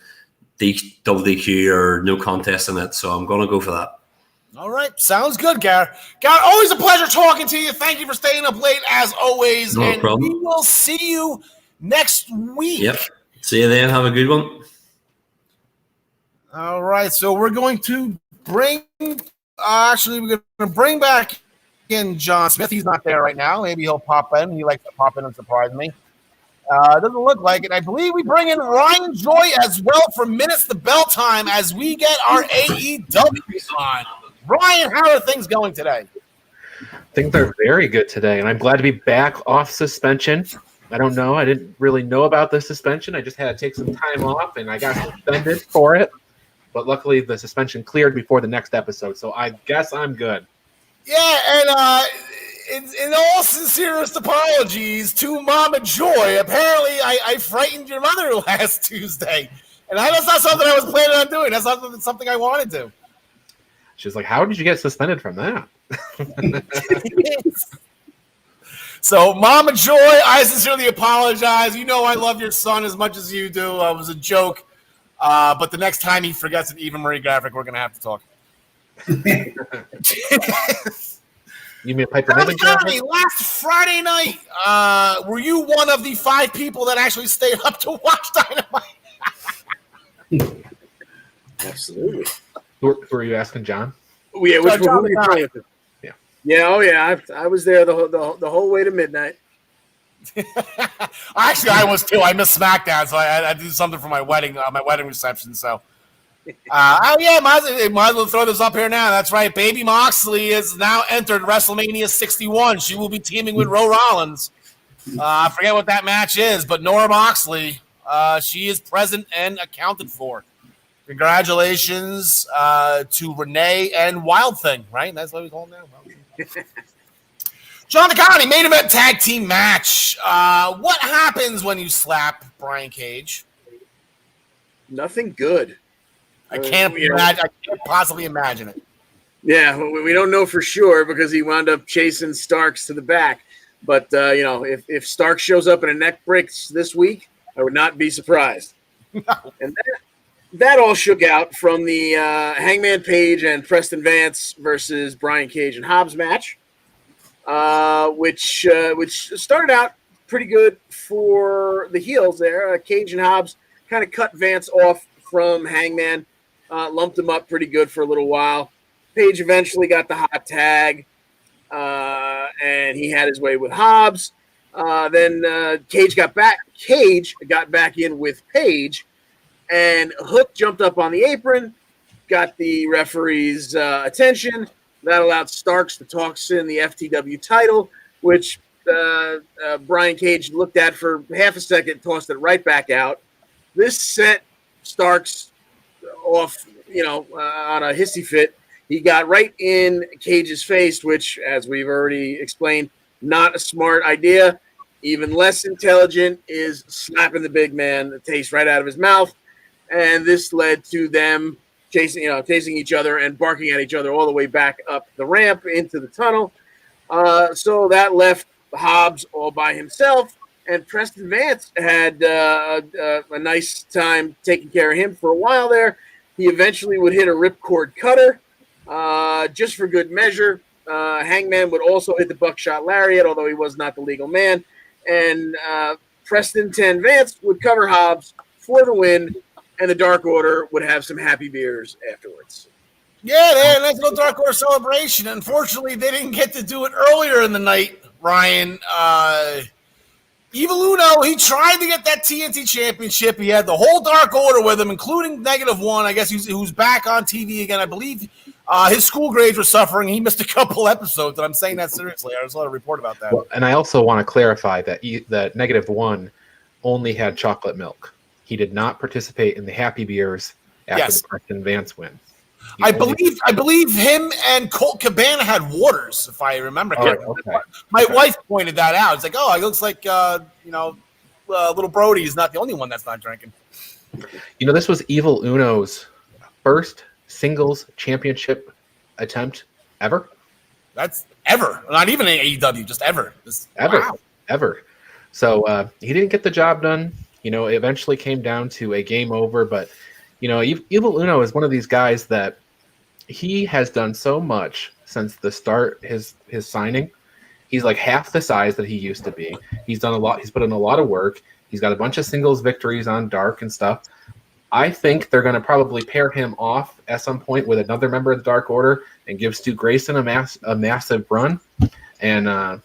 D: double DQ or no contest in it. So I'm gonna go for that.
A: All right. Sounds good, Gary. Gary, always a pleasure talking to you. Thank you for staying up late, as always.
D: No problem.
A: We will see you next week.
D: Yep. See you then. Have a good one.
A: All right. So we're going to bring back in John Smith. He's not there right now. Maybe he'll pop in. He likes to pop in and surprise me. Doesn't look like it. I believe we bring in Ryan Joy as well for Minutes to Bell Time as we get our AEW on. Ryan, how are things going today?
E: Things are very good today, and I'm glad to be back off suspension. I don't know. I didn't really know about the suspension. I just had to take some time off, and I got suspended for it. But luckily, the suspension cleared before the next episode, so I guess I'm good.
A: Yeah, and in all sincerest apologies to Mama Joy. Apparently, I frightened your mother last Tuesday, and that's not something I was planning on doing. That's not something I wanted to.
E: She's like, how did you get suspended from that?
A: So, Mama Joy, I sincerely apologize. You know I love your son as much as you do. It was a joke. But the next time he forgets an Eva Marie graphic, we're going to have to talk.
E: You mean Piper Niven graphic?
A: Last Friday night, were you one of the 5 people that actually stayed up to watch Dynamite?
B: Absolutely.
E: Who are you asking, John?
B: Yeah, which one were you playing? Yeah. Oh yeah. I was there the whole way to midnight.
A: Actually, I was too. I missed SmackDown, so I did something for my wedding reception. So, might as well throw this up here now. That's right. Baby Moxley has now entered WrestleMania 61. She will be teaming with Ro Rollins. I forget what that match is, but Nora Moxley, she is present and accounted for. Congratulations to Renee and Wild Thing, right? That's what we call them now. John DeConnie, main event tag team match. What happens when you slap Brian Cage?
B: Nothing good.
A: I can't imagine. I can't possibly imagine it.
B: Yeah, we don't know for sure because he wound up chasing Starks to the back. But, if Starks shows up in a neck breaks this week, I would not be surprised.
A: No.
B: And that all shook out from the Hangman Page and Preston Vance versus Brian Cage and Hobbs match, which started out pretty good for the heels there. Cage and Hobbs kind of cut Vance off from Hangman, lumped him up pretty good for a little while. Page eventually got the hot tag, and he had his way with Hobbs. Then Cage got back in with Page, and Hook jumped up on the apron, got the referee's attention. That allowed Starks to toss in the FTW title, which Brian Cage looked at for half a second, tossed it right back out. This set Starks off, on a hissy fit. He got right in Cage's face, which, as we've already explained, not a smart idea. Even less intelligent is slapping the big man the taste right out of his mouth. And this led to them chasing each other and barking at each other all the way back up the ramp into the tunnel. So that left Hobbs all by himself. And Preston Vance had a nice time taking care of him for a while there. He eventually would hit a ripcord cutter. Just for good measure. Hangman would also hit the buckshot lariat, although he was not the legal man. And Preston 10 Vance would cover Hobbs for the win, and the Dark Order would have some happy beers afterwards.
A: Yeah, they had a nice little Dark Order celebration. Unfortunately, they didn't get to do it earlier in the night, Ryan. Evil Uno, he tried to get that TNT championship. He had the whole Dark Order with him, including -1. I guess who's back on TV again. I believe his school grades were suffering. He missed a couple episodes, and I'm saying that seriously. I saw a report about that.
E: Well, and I also want to clarify that that -1 only had chocolate milk. He did not participate in the Happy Beers after the Preston Vance win.
A: I believe him and Colt Cabana had waters, if I remember correctly.
E: Okay.
A: My wife pointed that out. It's like, oh, it looks like little Brody is not the only one that's not drinking.
E: This was Evil Uno's first singles championship attempt ever.
A: That's ever, not even in AEW, just ever.
E: Ever. So he didn't get the job done. It eventually came down to a game over, but Evil Uno is one of these guys that he has done so much since the start his signing. He's like half the size that he used to be. He's done a lot. He's put in a lot of work. He's got a bunch of singles victories on Dark and stuff. I think they're going to probably pair him off at some point with another member of the Dark Order and give Stu Grayson a massive run. And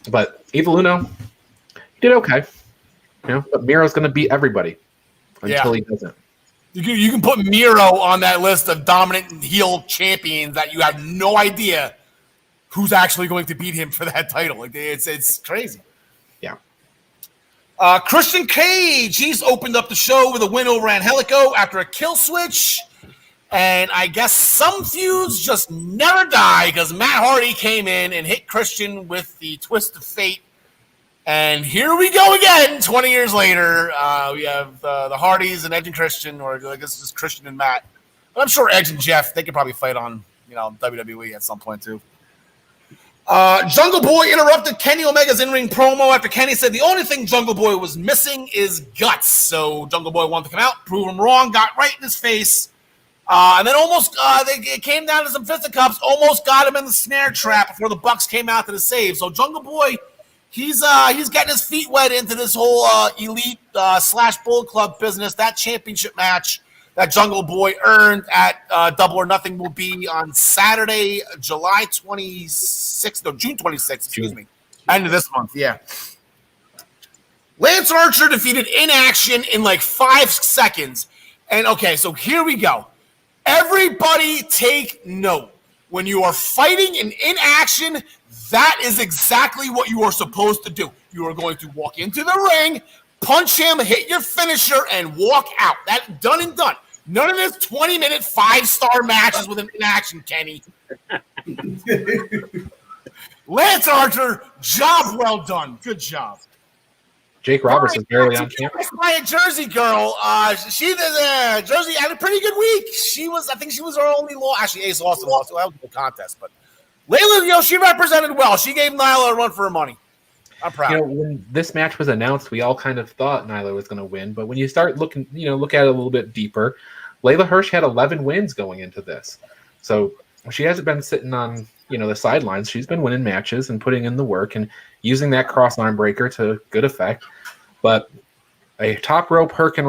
E: but Evil Uno, he did okay. But Miro's going to beat everybody until he doesn't.
A: You can put Miro on that list of dominant heel champions that you have no idea who's actually going to beat him for that title. It's crazy.
E: Yeah.
A: Christian Cage, he's opened up the show with a win over Angelico after a kill switch. And I guess some feuds just never die because Matt Hardy came in and hit Christian with the twist of fate. And here we go again, 20 years later. We have the Hardys and Edge and Christian, or I guess it's Christian and Matt. But I'm sure Edge and Jeff, they could probably fight on WWE at some point too. Jungle Boy interrupted Kenny Omega's in-ring promo after Kenny said the only thing Jungle Boy was missing is guts. So Jungle Boy wanted to come out, prove him wrong, got right in his face. And then almost it came down to some fisticuffs, almost got him in the snare trap before the Bucks came out to the save. So Jungle Boy, he's getting his feet wet into this whole elite / Bullet Club business. That championship match that Jungle Boy earned at Double or Nothing will be on Saturday, June 26th, excuse me. End of this month, yeah. Lance Archer defeated Inaction in like 5 seconds. And okay, so here we go. Everybody take note. When you are fighting in Inaction, that is exactly what you are supposed to do. You are going to walk into the ring, punch him, hit your finisher, and walk out. That's done and done. None of this 20-minute 5-star matches with an Inaction, Kenny. Lance Archer, job well done. Good job.
E: Jake Roberts is barely on camera.
A: My Jersey girl, she Jersey had a pretty good week. I think she was her only loss. Actually, Ace lost and lost. So that was the contest. But Layla, she represented well. She gave Nyla a run for her money. I'm proud.
E: When this match was announced, we all kind of thought Nyla was going to win. But when you start looking, look at it a little bit deeper, Layla Hirsch had 11 wins going into this. So she hasn't been sitting on, the sidelines. She's been winning matches and putting in the work and using that cross arm breaker to good effect. But a top rope Hurricane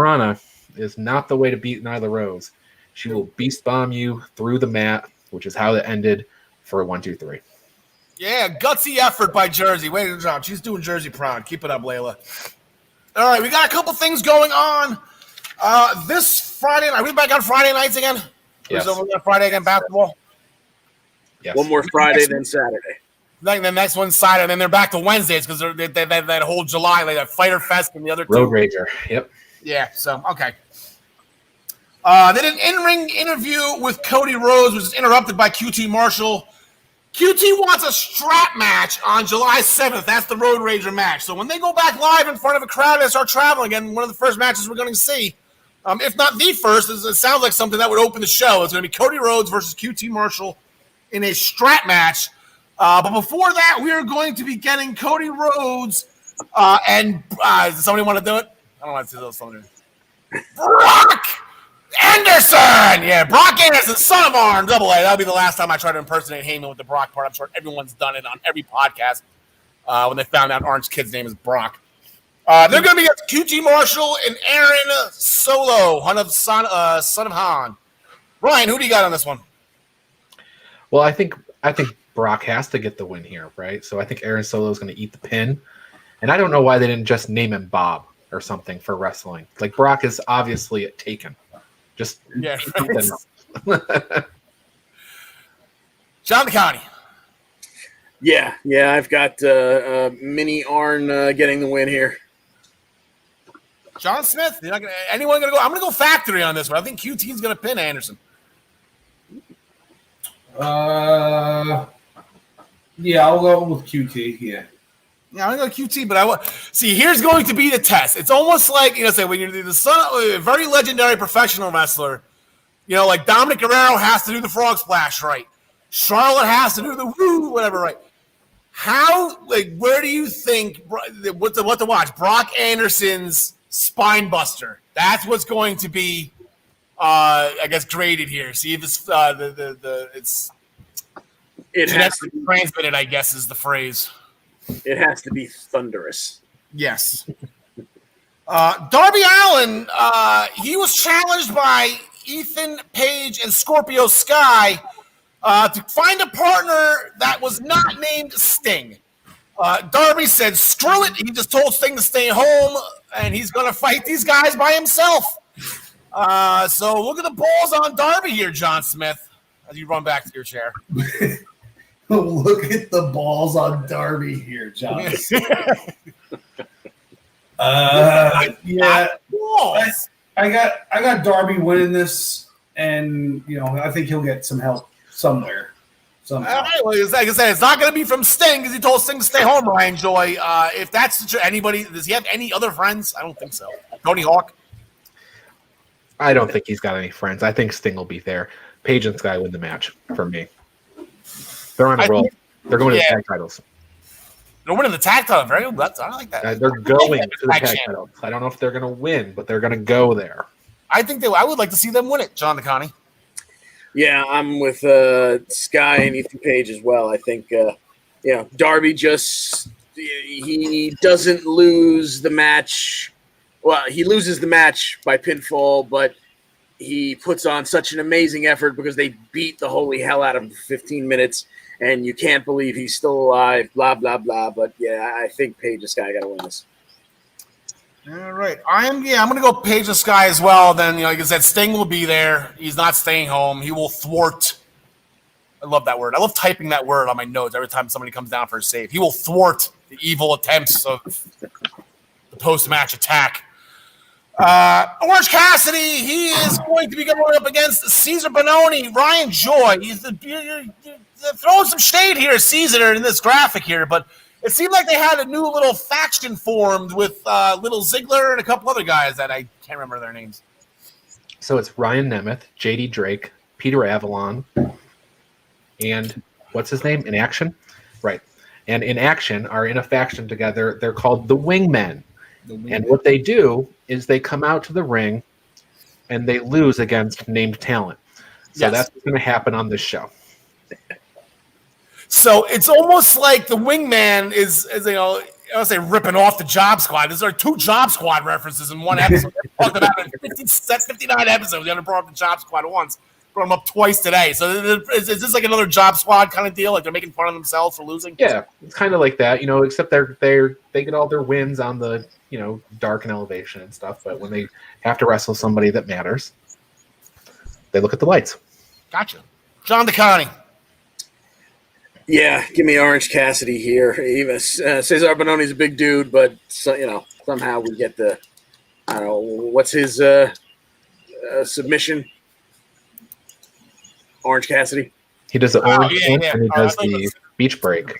E: is not the way to beat Nyla Rose. She will beast bomb you through the mat, which is how it ended for a 1-2-3.
A: Yeah, gutsy effort by Jersey. Way to job. She's doing Jersey proud. Keep it up, Layla. All right, we got a couple things going on. This Friday night, are we back on Friday nights again?
E: Yes.
A: Is it Friday again, basketball?
E: Yes.
B: One more Friday, then Saturday.
A: Then the next one's Saturday, and then they're back to Wednesdays because they that whole July, like that Fighter Fest and the other
E: Road
A: two.
E: Rager. Yep.
A: Yeah, so, okay. They did an in-ring interview with Cody Rhodes, which is interrupted by QT Marshall. QT wants a strap match on July 7th. That's the Road Rager match. So when they go back live in front of a crowd and start traveling again, one of the first matches we're going to see, if not the first, it sounds like something that would open the show. It's going to be Cody Rhodes versus QT Marshall in a strap match. But before that, we are going to be getting Cody Rhodes and does somebody want to do it? I don't want to see those. Brock Anderson! Yeah, Brock Anderson, son of Arn, double A. That'll be the last time I try to impersonate Heyman with the Brock part. I'm sure everyone's done it on every podcast when they found out Arn's kid's name is Brock. They're going to be against QT Marshall and Aaron Solo, son of Han. Ryan, who do you got on this one?
E: Well, I think Brock has to get the win here, right? So I think Aaron Solo is going to eat the pin. And I don't know why they didn't just name him Bob or something for wrestling. Like, Brock is obviously a Taken. Just something else.
A: John DeConnie.
B: Yeah, I've got Mini Arn getting the win here.
A: John Smith. Anyone going to go? I'm going to go factory on this one. I think QT is going to pin Anderson.
C: Yeah, I'll go with QT. Yeah,
A: I'm going to go QT, but see. Here's going to be the test. It's almost like say when you're the son of a very legendary professional wrestler. Like Dominic Guerrero has to do the frog splash right. Charlotte has to do the woo whatever right. Where do you think what to watch? Brock Anderson's spine buster. That's what's going to be. I guess graded here. See if it's
B: it has to
A: be transmitted. I guess is the phrase.
B: It has to be thunderous.
A: Yes. Darby Allin. He was challenged by Ethan Page and Scorpio Sky to find a partner that was not named Sting. Darby said, "Screw it." He just told Sting to stay home, and he's going to fight these guys by himself. So look at the balls on Darby here, John Smith, as you run back to your chair.
C: Look at the balls on Darby here, John. Yeah, I got Darby winning this, and I think he'll get some help somewhere.
A: All right, well, like I said, it's not going to be from Sting because he told Sting to stay home. Ryan Joy, if that's anybody, does he have any other friends? I don't think so. Tony Hawk.
E: I don't think he's got any friends. I think Sting will be there. Page and Sky win the match for me. They're on a roll. They're going to the tag titles.
A: They're winning the tag title. Very good. I like that.
E: They're going to the tag titles. I don't know if they're going to win, but they're going to go there.
A: I think I would like to see them win it, John DeConnie.
B: Yeah, I'm with Sky and Ethan Page as well. I think Darby he doesn't lose the match. Well, he loses the match by pinfall, but he puts on such an amazing effort because they beat the holy hell out of him for 15 minutes, and you can't believe he's still alive, blah, blah, blah. But, yeah, I think Page and Sky got to win this.
A: All right. I'm going to go Page and Sky as well. Then, like I said, Sting will be there. He's not staying home. He will thwart. I love that word. I love typing that word on my notes every time somebody comes down for a save. He will thwart the evil attempts of the post-match attack. Orange Cassidy, he is going to be going up against Caesar Bononi, Ryan Joy. You're throwing some shade here, Caesar, in this graphic here, but it seemed like they had a new little faction formed with Little Ziggler and a couple other guys that I can't remember their names.
E: So it's Ryan Nemeth, JD Drake, Peter Avalon, and what's his name? In Action? Right. And In Action are in a faction together. They're called the Wingmen. And what they do is they come out to the ring and they lose against named talent. So that's what's going to happen on this show.
A: So it's almost like the Wingman is I don't say ripping off the Job Squad. There's 2 Job Squad references in one episode. We talked about it in 59 episodes. We only brought up the Job Squad once. Brought them up twice today. So is this like another Job Squad kind of deal? Like they're making fun of themselves for losing?
E: Yeah, it's kind of like that, except they get all their wins on the, dark and elevation and stuff. But when they have to wrestle somebody that matters, they look at the lights.
A: Gotcha. John DeConnie.
B: Yeah, give me Orange Cassidy here. Even Cesar Bononi's a big dude, but somehow we get the I don't know what's his submission. Orange Cassidy.
E: He does the orange and he does the beach break.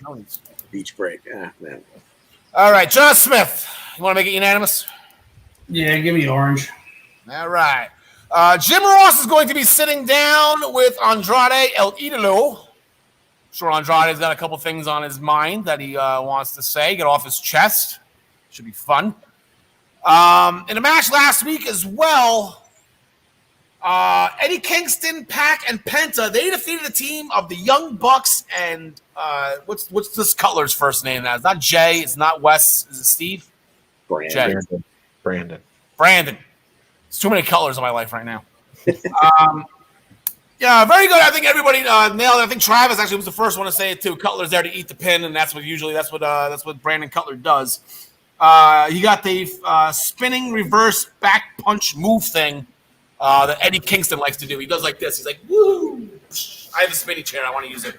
B: Beach break. Man.
A: All right, John Smith. You want to make it unanimous?
C: Yeah, give me Orange.
A: All right. Jim Ross is going to be sitting down with Andrade El Idolo. I'm sure Andrade's got a couple things on his mind that he wants to say, get off his chest. Should be fun. In a match last week as well, Eddie Kingston, Pac, and Penta, they defeated a team of the Young Bucks and what's this Cutler's first name now? It's not Jay, it's not Wes, is it Steve?
E: Brandon.
A: It's too many Cutlers in my life right now. Yeah, very good. I think everybody nailed it. I think Travis actually was the first one to say it too. Cutler's there to eat the pin, and that's what Brandon Cutler does. He got the spinning reverse back punch move thing that Eddie Kingston likes to do. He does like this. He's like, woo! I have a spinning chair. I want to use it.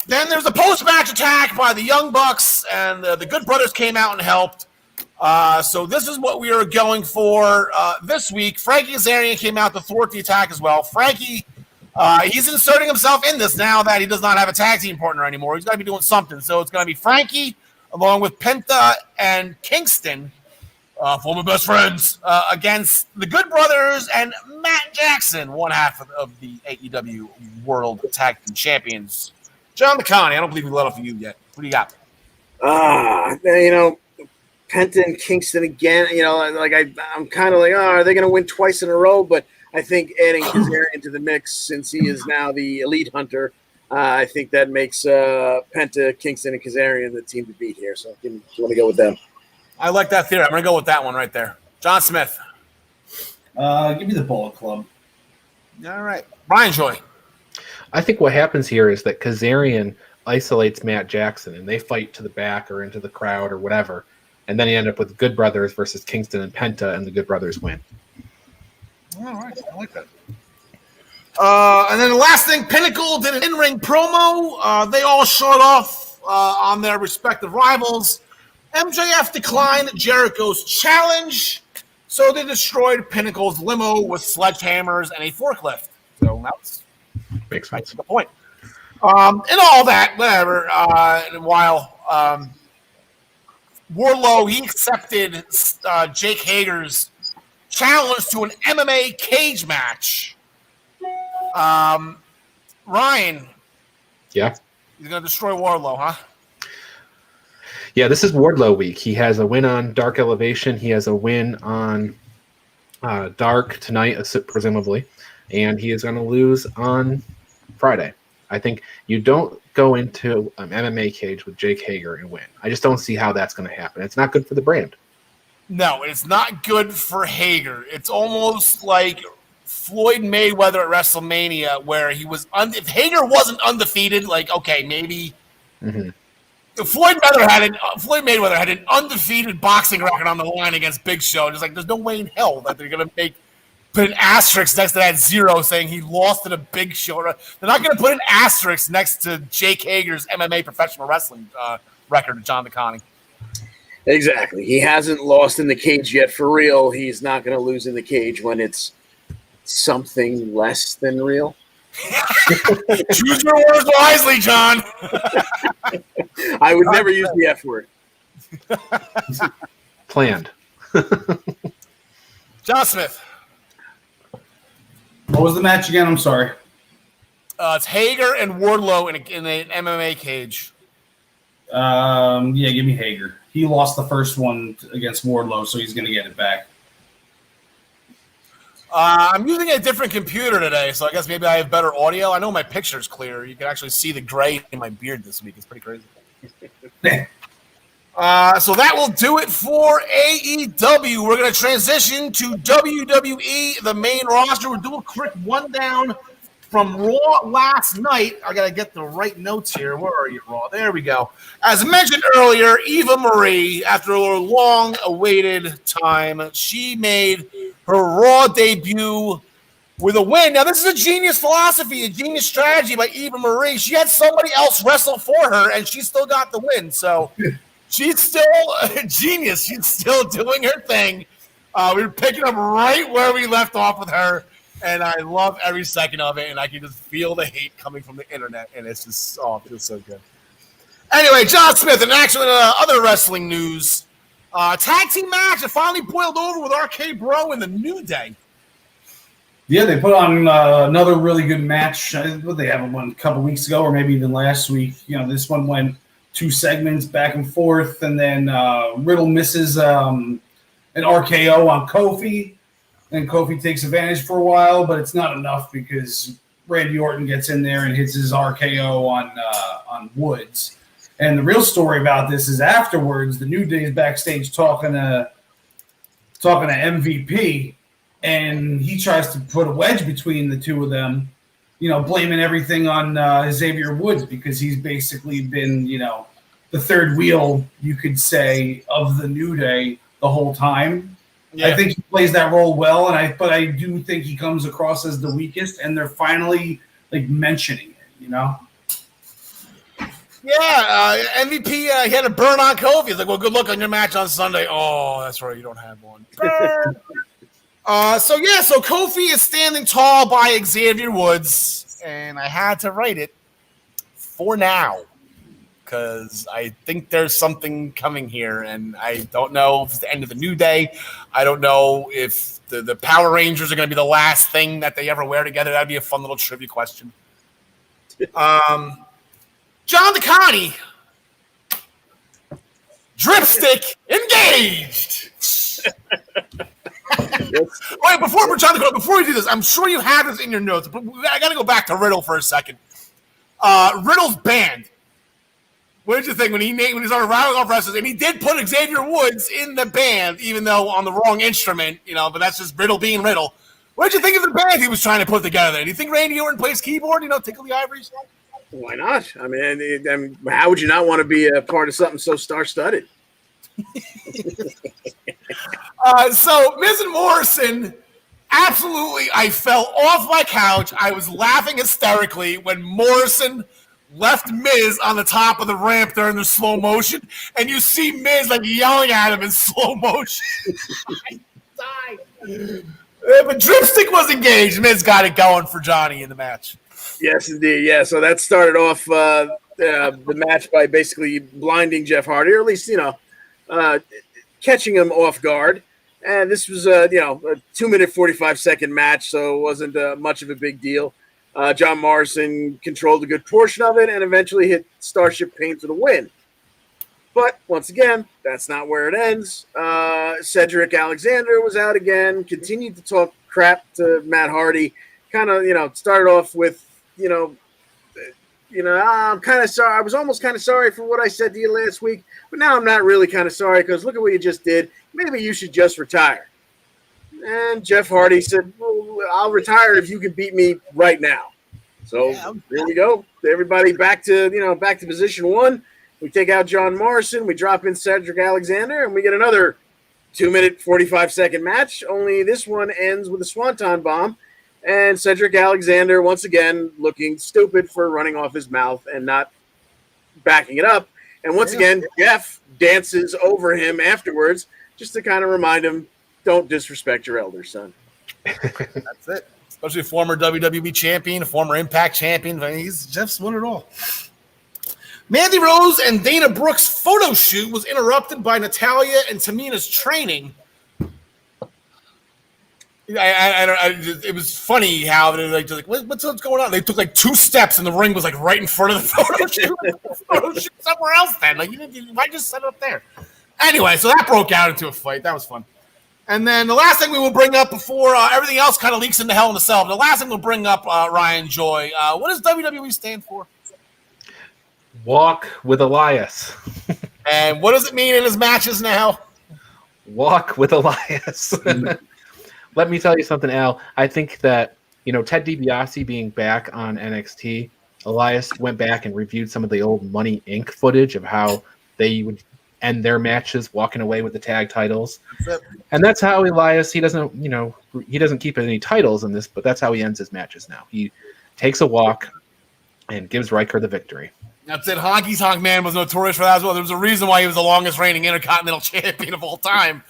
A: Then there's a post-match attack by the Young Bucks, and the Good Brothers came out and helped. So this is what we are going for this week. Frankie Kazarian came out to thwart the attack as well. Frankie, he's inserting himself in this now that he does not have a tag team partner anymore. He's got to be doing something. So it's going to be Frankie along with Penta and Kingston, former best friends, against the Good Brothers and Matt Jackson, one half of the AEW World Tag Team Champions. John McConney, I don't believe we let off you yet. What do you got?
B: Penta and Kingston again. I'm kind of like, are they going to win twice in a row? But I think adding Kazarian into the mix, since he is now the elite hunter, I think that makes Penta, Kingston, and Kazarian the team to beat here. So you want to go with them?
A: I like that theory. I'm going to go with that one right there. John Smith.
C: Give me the Bullet Club.
A: All right. Brian Joy.
E: I think what happens here is that Kazarian isolates Matt Jackson, and they fight to the back or into the crowd or whatever, and then you end up with Good Brothers versus Kingston and Penta, and the Good Brothers win.
A: All right. I like that. And then the last thing, Pinnacle did an in-ring promo. They all showed off on their respective rivals. MJF declined Jericho's challenge, so they destroyed Pinnacle's limo with sledgehammers and a forklift. So that's
E: Makes sense.
A: the point. And all that, whatever. While Wardlow, he accepted Jake Hager's challenge to an MMA cage match. Ryan.
E: Yeah.
A: He's going to destroy Wardlow, huh?
E: Yeah, this is Wardlow week. He has a win on Dark Elevation. He has a win on Dark tonight, presumably. And he is going to lose on Friday. I think you don't go into an MMA cage with Jake Hager and win. I just don't see how that's going to happen. It's not good for the brand.
A: No, it's not good for Hager. It's almost like Floyd Mayweather at WrestleMania, where he was if Hager wasn't undefeated, like, okay, maybe Floyd Mayweather had an undefeated boxing record on the line against Big Show. It's like there's no way in hell that they're going to put an asterisk next to that 0 saying he lost to the Big Show. They're not going to put an asterisk next to Jake Hager's MMA professional wrestling record, John DeConnie.
B: Exactly. He hasn't lost in the cage yet for real. He's not going to lose in the cage when it's something less than real.
A: Choose your words wisely, John.
B: I would never use the F word.
E: Planned.
A: John Smith.
C: What was the match again? I'm sorry.
A: It's Hager and Wardlow in an MMA cage.
C: Yeah, give me Hager. He lost the first one against Wardlow, so he's going to get it back.
A: I'm using a different computer today, so I guess maybe I have better audio. I know my picture's clear. You can actually see the gray in my beard this week. It's pretty crazy. So that will do it for AEW. We're going to transition to WWE, the main roster. We'll do a quick rundown from Raw last night. I got to get the right notes here. Where are you, Raw? There we go. As mentioned earlier, Eva Marie, after a long-awaited time, she made her Raw debut with a win. Now, this is a genius philosophy, a genius strategy by Eva Marie. She had somebody else wrestle for her, and she still got the win. So she's still a genius. She's still doing her thing. We're picking up right where we left off with her, and I love every second of it, and I can just feel the hate coming from the internet, and it's just, it feels so good. Anyway, John Smith, and actually other wrestling news. Tag team match, it finally boiled over with RK Bro and the New Day.
C: Yeah, they put on another really good match. They have one a couple weeks ago, or maybe even last week. You know, this one went 2 segments back and forth, and then Riddle misses an RKO on Kofi, and Kofi takes advantage for a while, but it's not enough because Randy Orton gets in there and hits his RKO on Woods. And the real story about this is afterwards, the New Day's backstage talking to MVP, and he tries to put a wedge between the two of them, you know, blaming everything on Xavier Woods because he's basically been, you know, the third wheel, you could say, of the New Day the whole time. Yeah. I think he plays that role well, but I do think he comes across as the weakest, and they're finally like mentioning it, you know.
A: Yeah, MVP, he had a burn on Kofi. He's like, well, good luck on your match on Sunday. Oh, that's right, you don't have one. Burn. So Kofi is standing tall by Xavier Woods, and I had to write it for now because I think there's something coming here, and I don't know if it's the end of the New Day. I don't know if the Power Rangers are going to be the last thing that they ever wear together. That'd be a fun little trivia question. John DeConnie, Dripstick engaged. Wait, before we do this, I'm sure you have this in your notes, but I got to go back to Riddle for a second. Riddle's band. What did you think when he's on a Rattling Off Wrestlers, and he did put Xavier Woods in the band, even though on the wrong instrument, you know, but that's just Riddle being Riddle. What did you think of the band he was trying to put together? Do you think Randy Orton plays keyboard, you know, Tickle the Ivories?
B: Why not? I mean, how would you not want to be a part of something so star-studded?
A: So Miz and Morrison, absolutely, I fell off my couch. I was laughing hysterically when Morrison left Miz on the top of the ramp during the slow motion, and you see Miz like yelling at him in slow motion. I died. But Dripstick was engaged. Miz got it going for Johnny in the match.
B: Yes, indeed. Yeah, so that started off the match by basically blinding Jeff Hardy, or at least, you know, catching him off guard. And this was, a 2-minute, 45-second match, so it wasn't much of a big deal. John Morrison controlled a good portion of it and eventually hit Starship Pain for the win. But once again, that's not where it ends. Cedric Alexander was out again, continued to talk crap to Matt Hardy, kind of, started off with, I'm kind of sorry. I was almost kind of sorry for what I said to you last week, but now I'm not really kind of sorry because look at what you just did. Maybe you should just retire. And Jeff Hardy said, well, I'll retire if you can beat me right now. So there we go. Everybody back to position one. We take out John Morrison. We drop in Cedric Alexander, and we get another 2-minute, 45-second match. Only this one ends with a Swanton bomb. And Cedric Alexander, once again, looking stupid for running off his mouth and not backing it up. And once again, Jeff dances over him afterwards just to kind of remind him, don't disrespect your elder son.
A: That's it. Especially a former WWE champion, a former Impact champion. Jeff's won it all. Mandy Rose and Dana Brooks' photo shoot was interrupted by Natalya and Tamina's training. It was funny how they're like what's going on? They took like 2 steps and the ring was like right in front of the photo shoot. Photo shoot somewhere else then. Like, why just set it up there? Anyway, so that broke out into a fight. That was fun. And then the last thing we will bring up before everything else kind of leaks into Hell in a Cell, the last thing we'll bring up, Ryan Joy, what does WWE stand for?
E: Walk with Elias.
A: And what does it mean in his matches now?
E: Walk with Elias. Let me tell you something, Al. I think that, Ted DiBiase being back on NXT, Elias went back and reviewed some of the old Money Inc. footage of how they would end their matches walking away with the tag titles. And that's how Elias, he doesn't keep any titles in this, but that's how he ends his matches now. He takes a walk and gives Riker the victory.
A: That's it. Honky's Honk Man was notorious for that as well. There was a reason why he was the longest reigning Intercontinental Champion of all time.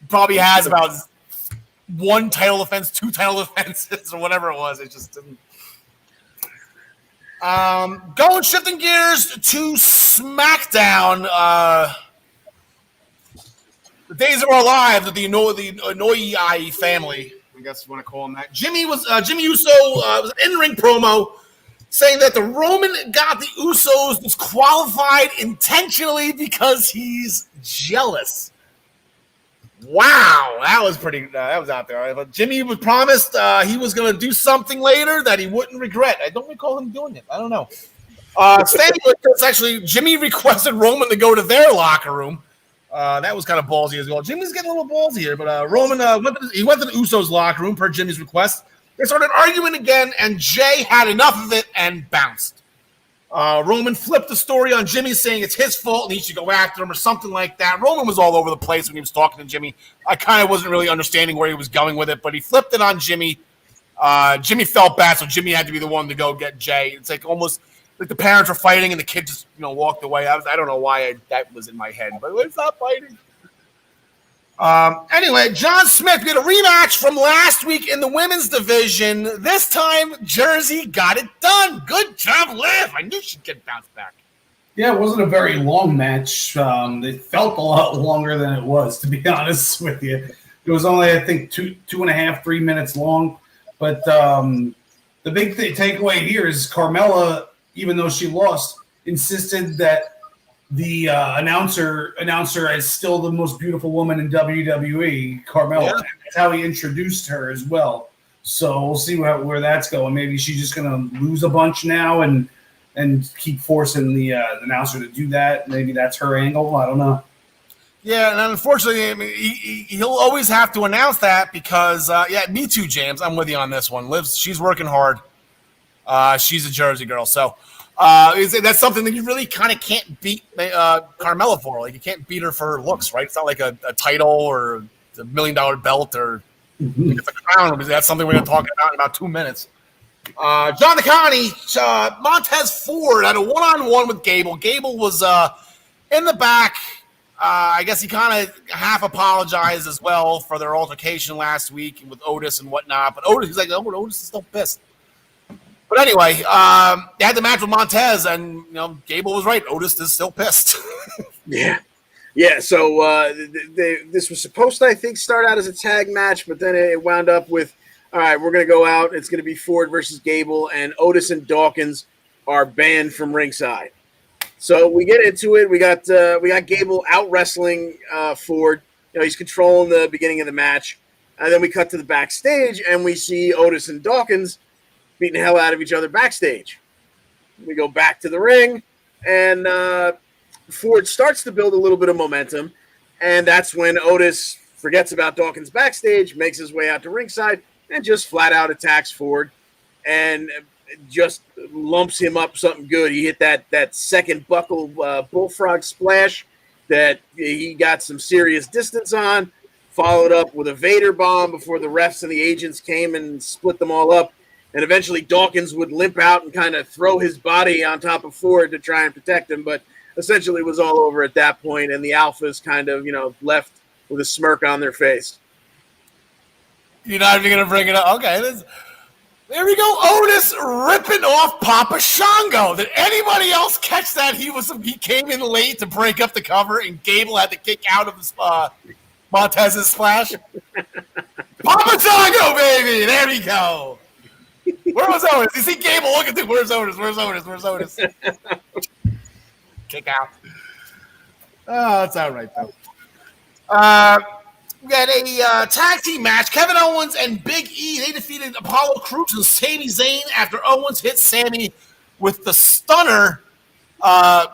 A: Probably has about 1 title defense, 2 title defenses, or whatever it was. It just didn't. Shifting gears to SmackDown. The days of our lives with the Inouye family, I guess you want to call him that. Jimmy Uso was an in-ring promo saying that the Roman got the Usos disqualified intentionally because he's jealous. Wow, that was pretty. That was out there. But Jimmy was promised he was going to do something later that he wouldn't regret. I don't recall him doing it. I don't know. Standing with this, actually, Jimmy requested Roman to go to their locker room. That was kind of ballsy as well. Jimmy's getting a little ballsy here, but Roman went to the Usos' locker room per Jimmy's request. They started arguing again, and Jay had enough of it and bounced. Roman flipped the story on Jimmy, saying it's his fault and he should go after him or something like that. Roman was all over the place when he was talking to Jimmy. I kind of wasn't really understanding where he was going with it, but he flipped it on Jimmy. Jimmy felt bad, so Jimmy had to be the one to go get Jay. It's like almost like the parents were fighting and the kid just walked away. I don't know why that was in my head, but let's not fighting. Anyway, John Smith, we had a rematch from last week in the women's division. This time, Jersey got it done. Good job, Liv. I knew she'd get bounced back.
C: Yeah, it wasn't a very long match. It felt a lot longer than it was, to be honest with you. It was only, I think, 2.5, 3 minutes long. But the big takeaway here is Carmella, even though she lost, insisted that the announcer is still the most beautiful woman in WWE, Carmella. Yeah. That's how he introduced her as well. So we'll see where that's going. Maybe she's just going to lose a bunch now and keep forcing the announcer to do that. Maybe that's her angle. I don't know.
A: Yeah, and unfortunately, I mean, he'll always have to announce that because, me too, James. I'm with you on this one. She's working hard. She's a Jersey girl, so that's something that you really kind of can't beat Carmella for. Like, you can't beat her for her looks, right? It's not like a title or a $1 million belt or it's a crown. That's something we're going to talk about in about 2 minutes. John DeConnie, Montez Ford had a one-on-one with Gable. Gable was in the back. I guess he kind of half apologized as well for their altercation last week with Otis and whatnot. But Otis, he's like, Otis is still pissed. But anyway, they had the match with Montez, and Gable was right. Otis is still pissed.
B: Yeah. So this was supposed to, I think, start out as a tag match, but then it wound up with, all right, we're going to go out. It's going to be Ford versus Gable, and Otis and Dawkins are banned from ringside. So we get into it. We got Gable out wrestling Ford. He's controlling the beginning of the match, and then we cut to the backstage, and we see Otis and Dawkins beating the hell out of each other backstage. We go back to the ring, and Ford starts to build a little bit of momentum, and that's when Otis forgets about Dawkins backstage, makes his way out to ringside, and just flat out attacks Ford and just lumps him up something good. He hit that second buckle bullfrog splash that he got some serious distance on, followed up with a Vader bomb before the refs and the agents came and split them all up. And eventually Dawkins would limp out and kind of throw his body on top of Ford to try and protect him. But essentially was all over at that point, and the Alphas kind of, left with a smirk on their face.
A: You're not even going to bring it up? Okay. There we go. Otis ripping off Papa Shango. Did anybody else catch that? He came in late to break up the cover, and Gable had to kick out of Montez's splash. Papa Shango, baby. There we go. Where was Otis? You see Gable looking through. Where's Otis? Kick out. Oh, that's all right, though. We got a tag team match. Kevin Owens and Big E, they defeated Apollo Crews and Sami Zayn after Owens hit Sami with the stunner. Apollo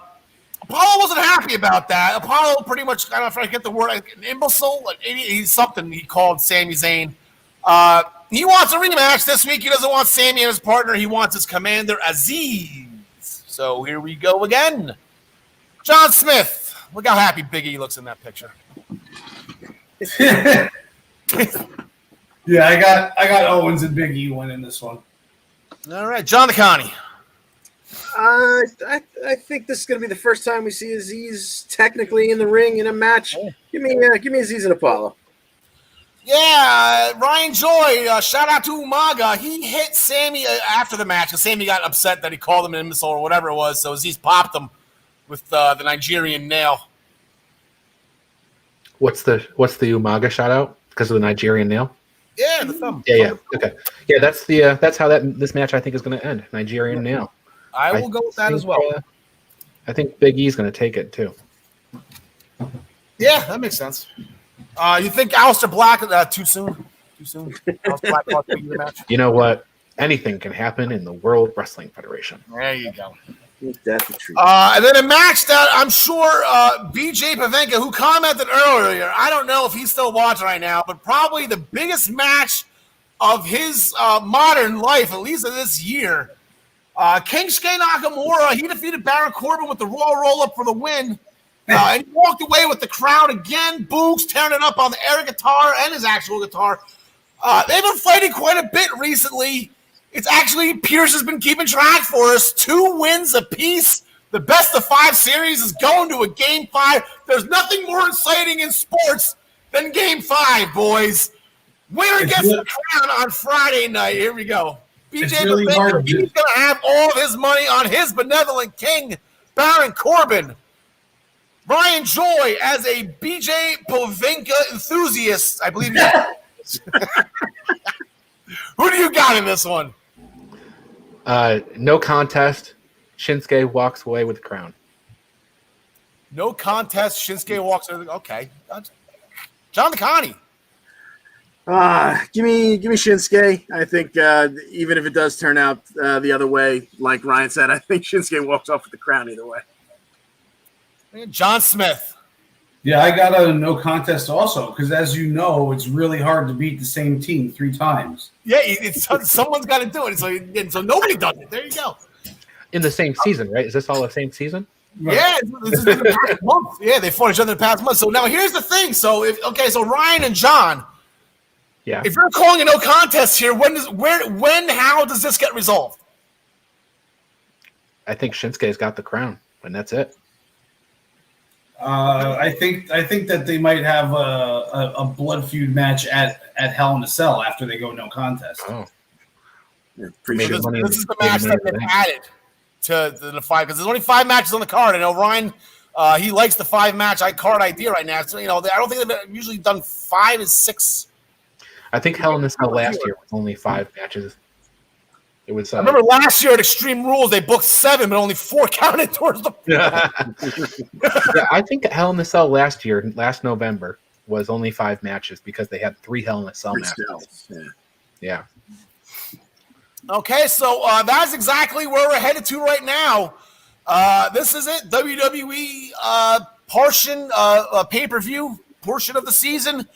A: wasn't happy about that. Apollo pretty much, I don't know if I get the word, an imbecile, an idiot, he's something he called Sami Zayn. He wants a rematch this week. He doesn't want Sami and his partner. He wants his commander, Aziz. So here we go again. John Smith. Look how happy Big E looks in that picture.
C: Yeah, I got Owens and Big E winning this one.
A: All right, John DeConnie.
B: I think this is going to be the first time we see Aziz technically in the ring in a match. Give me Aziz and Apollo.
A: Yeah, Ryan Joy, shout out to Umaga. He hit Sami after the match, and Sami got upset that he called him an imbecile or whatever it was, so Aziz popped him with the Nigerian nail.
E: What's the Umaga shout out because of the Nigerian nail?
A: Yeah, the thumb.
E: Yeah. Okay. Yeah, that's how this match I think is going to end. Nigerian nail.
A: I will go with that as well.
E: I think Big E's going to take it too.
A: Yeah, that makes sense. You think Aleister Black too soon? Too soon. Aleister Black lost the match.
E: You know what? Anything can happen in the World Wrestling Federation.
A: There you go.
B: That's the truth.
A: And then a match that I'm sure BJ Pavenka, who commented earlier, I don't know if he's still watching right now, but probably the biggest match of his modern life, at least of this year. Shinsuke Nakamura, he defeated Baron Corbin with the Royal Roll-Up for the win. And he walked away with the crowd again. Boogs tearing it up on the air guitar and his actual guitar. They've been fighting quite a bit recently. It's actually, Pierce has been keeping track for us. 2 wins apiece. The best of 5 series is going to a Game 5. There's nothing more exciting in sports than Game 5, boys. Winner gets the crown on Friday night. Here we go. BJ
C: really
A: he's
C: hard
A: going to have all of his money on his benevolent king, Baron Corbin. Ryan Joy, as a BJ Pavenka enthusiast, I believe Who do you got in this one?
E: No contest. Shinsuke walks away with the crown.
A: No contest. Shinsuke walks away. Okay. John DeConnie.
B: Give me Shinsuke. I think even if it does turn out the other way, like Ryan said, I think Shinsuke walks off with the crown either way.
A: John Smith.
C: Yeah, I got a no contest also because, as you know, it's really hard to beat the same team 3 times.
A: Yeah, someone's got to do it. So nobody does it. There you go.
E: In the same season, right? Is this all the same season?
A: Yeah, this is the past month. Yeah, they fought each other the past month. So now here's the thing. So Ryan and John.
E: Yeah.
A: If you're calling a no contest here, how does this get resolved?
E: I think Shinsuke's got the crown, and that's it.
C: I think that they might have a blood feud match at Hell in a Cell after they go no contest.
E: Oh,
A: This is the match that they've added to the 5 because there's only 5 matches on the card. I know Ryan, he likes the 5 match card idea right now. So I don't think they've usually done 5 is 6.
E: I think Hell in a Cell last year was only 5 matches. It was.
A: I remember last year at Extreme Rules they booked 7, but only 4 counted towards the.
E: Yeah, I think Hell in a Cell last November, was only 5 matches because they had 3 Hell in a Cell matches. Yeah.
A: Okay, so that's exactly where we're headed to right now. This is it, WWE portion, pay-per-view portion of the season.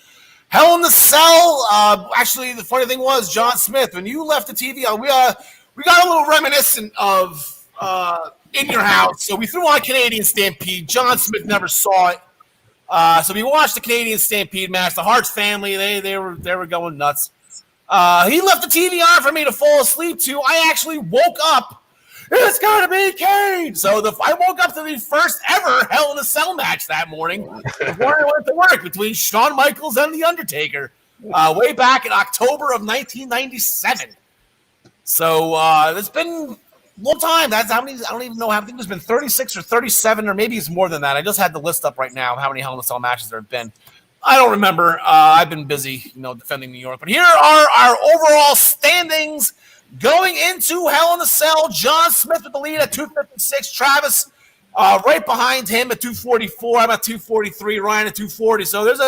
A: Hell in the Cell. Actually, the funny thing was, John Smith, when you left the TV, we got a little reminiscent of In Your House. So we threw on Canadian Stampede. John Smith never saw it. So we watched the Canadian Stampede match. The Hart's family, they were going nuts. He left the TV on for me to fall asleep to. I actually woke up it's got to be Kane. So I woke up to the first ever Hell in a Cell match that morning before I went to work between Shawn Michaels and The Undertaker way back in October of 1997. So it's been a long time. That's how many? I don't even know. I think there's been 36 or 37, or maybe it's more than that. I just had the list up right now of how many Hell in a Cell matches there have been. I don't remember. I've been busy, defending New York. But here are our overall standings going into Hell in a Cell. John Smith with the lead at 256. Travis right behind him at 244. I'm at 243. Ryan at 240. So there's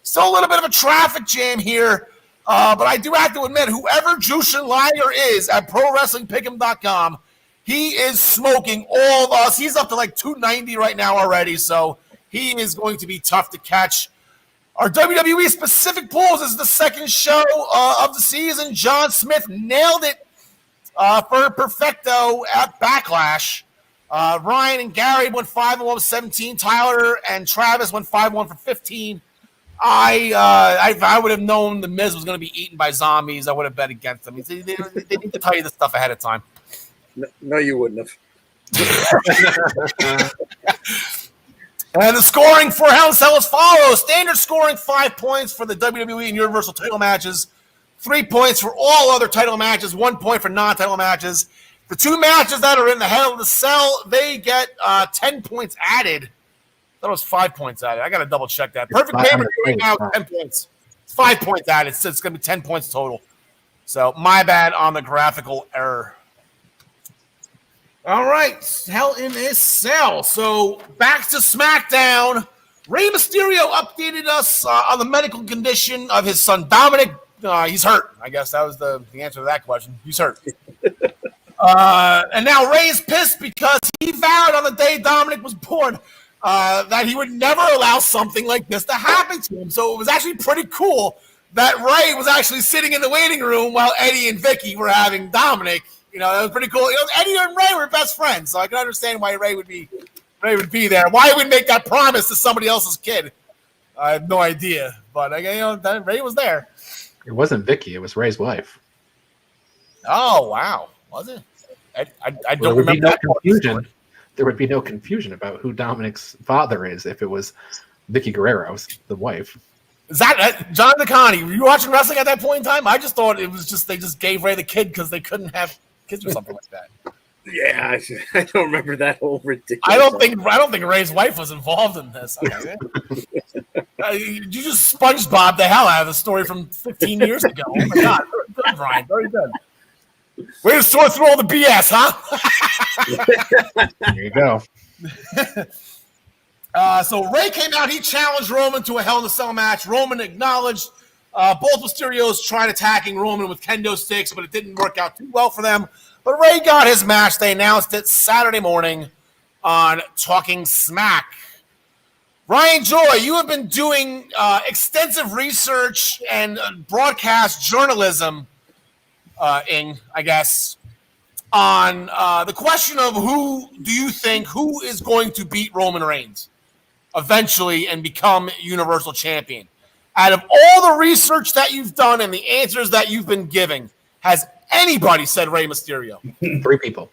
A: still a little bit of a traffic jam here. But I do have to admit, whoever Jushin Liger is at ProWrestlingPick'em.com, he is smoking all of us. He's up to like 290 right now already. So he is going to be tough to catch. Our WWE specific pools is the second show of the season. John Smith nailed it for Perfecto at Backlash. Ryan and Gary went 5-1 with 17. Tyler and Travis went 5-1 for 15. I would have known The Miz was going to be eaten by zombies. I would have bet against them. They need to tell you this stuff ahead of time.
B: No, you wouldn't have.
A: And the scoring for Hell in a Cell as follows. Standard scoring, 5 points for the WWE and Universal title matches, 3 points for all other title matches, 1 point for non-title matches. The two matches that are in the Hell in a Cell, they get 10 points added. I thought it was 5 points added. I got to double check that. Perfect payment right now, 10 points. It's 5 points added. So it's going to be 10 points total. So my bad on the graphical error. All right, Hell in a Cell. So back to SmackDown. Rey Mysterio updated us on the medical condition of his son Dominic. He's hurt. I guess that was the answer to that question. He's hurt. And now Rey is pissed because he vowed on the day Dominic was born that he would never allow something like this to happen to him. So it was actually pretty cool that Rey was actually sitting in the waiting room while Eddie and Vicky were having Dominic. That was pretty cool. Eddie and Rey were best friends, so I can understand why Rey would be there. Why he would make that promise to somebody else's kid, I have no idea. But Rey was there.
E: It wasn't Vicky. It was Rey's wife.
A: Oh wow, was it? I don't
E: remember.
A: That
E: confusion. There would be no confusion about who Dominic's father is if it was Vicky Guerrero's the wife.
A: Is that John DeConnie? Were you watching wrestling at that point in time? I just thought it was just they just gave Rey the kid because they couldn't have kids or something like that.
B: Yeah, I don't remember that whole ridiculous.
A: I don't think Rey's wife was involved in this. Okay. You just SpongeBob the hell out of the story from 15 years ago. Oh my God, good, Brian, very good. Way to sort through all the BS, huh?
E: There you go.
A: So Rey came out. He challenged Roman to a Hell in a Cell match. Roman acknowledged. Both Mysterios tried attacking Roman with kendo sticks, but it didn't work out too well for them. But Rey got his match. They announced it Saturday morning on Talking Smack. Ryan Joy, you have been doing extensive research and broadcast journalism, on the question of who is going to beat Roman Reigns eventually and become Universal Champion. Out of all the research that you've done and the answers that you've been giving, has anybody said Rey Mysterio?
E: 3 people.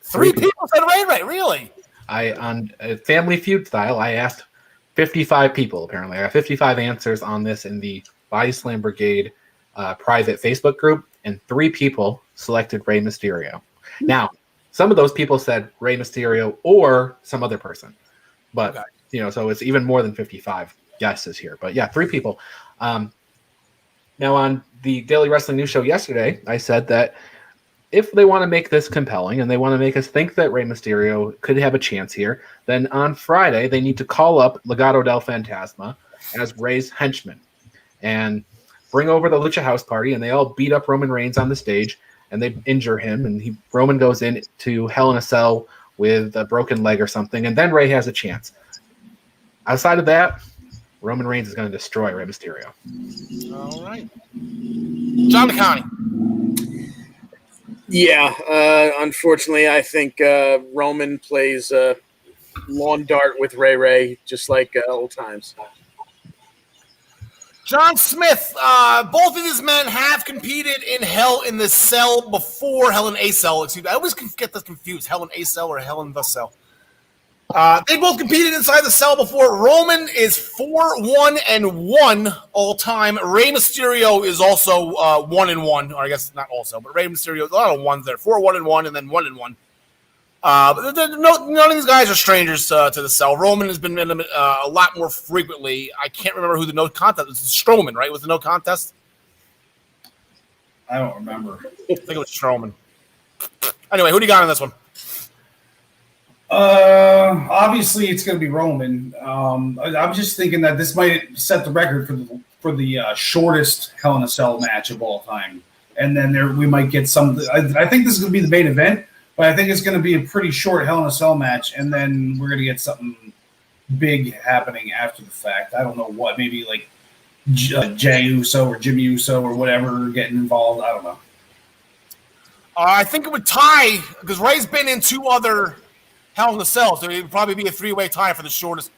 A: Three people said Rey, really?
E: On Family Feud style, I asked 55 people, apparently. I got 55 answers on this in the Body Slam Brigade private Facebook group, and 3 people selected Rey Mysterio. Now, some of those people said Rey Mysterio or some other person. But, so it's even more than 55 guesses here. But yeah, 3 people. Now, on the Daily Wrestling News Show yesterday, I said that if they want to make this compelling and they want to make us think that Rey Mysterio could have a chance here, then on Friday they need to call up Legado del Fantasma as Rey's henchman and bring over the Lucha House Party, and they all beat up Roman Reigns on the stage, and they injure him, and Roman goes into Hell in a Cell with a broken leg or something, and then Rey has a chance. Outside of that, Roman Reigns is going to destroy Rey Mysterio.
A: All right. John DeConnie.
B: Yeah, unfortunately, I think Roman plays lawn dart with Ray, just like old times.
A: John Smith, both of these men have competed in Hell in the Cell before. Hell in a Cell, excuse me. I always get this confused. Hell in a Cell or Hell in the Cell. They both competed inside the cell before. Roman is 4-1-1 all time. Rey Mysterio is also 1-1, or I guess not also, but Rey Mysterio, a lot of ones there. 4-1-1 and then 1-1. But none of these guys are strangers to the cell. Roman has been in them a lot more frequently. I can't remember who the no contest was. Strowman, right? Was the no contest?
C: I don't remember.
A: I think it was Strowman. Anyway, who do you got on this one?
C: Obviously it's going to be Roman. I'm just thinking that this might set the record for the shortest Hell in a Cell match of all time, and then we might get some. I think this is going to be the main event, but I think it's going to be a pretty short Hell in a Cell match, and then we're going to get something big happening after the fact. I don't know what, maybe like Jey Uso or Jimmy Uso or whatever getting involved. I don't know.
A: I think it would tie because Ray's been in 2 other Hell in the Cell, so it would probably be a 3-way tie for the shortest.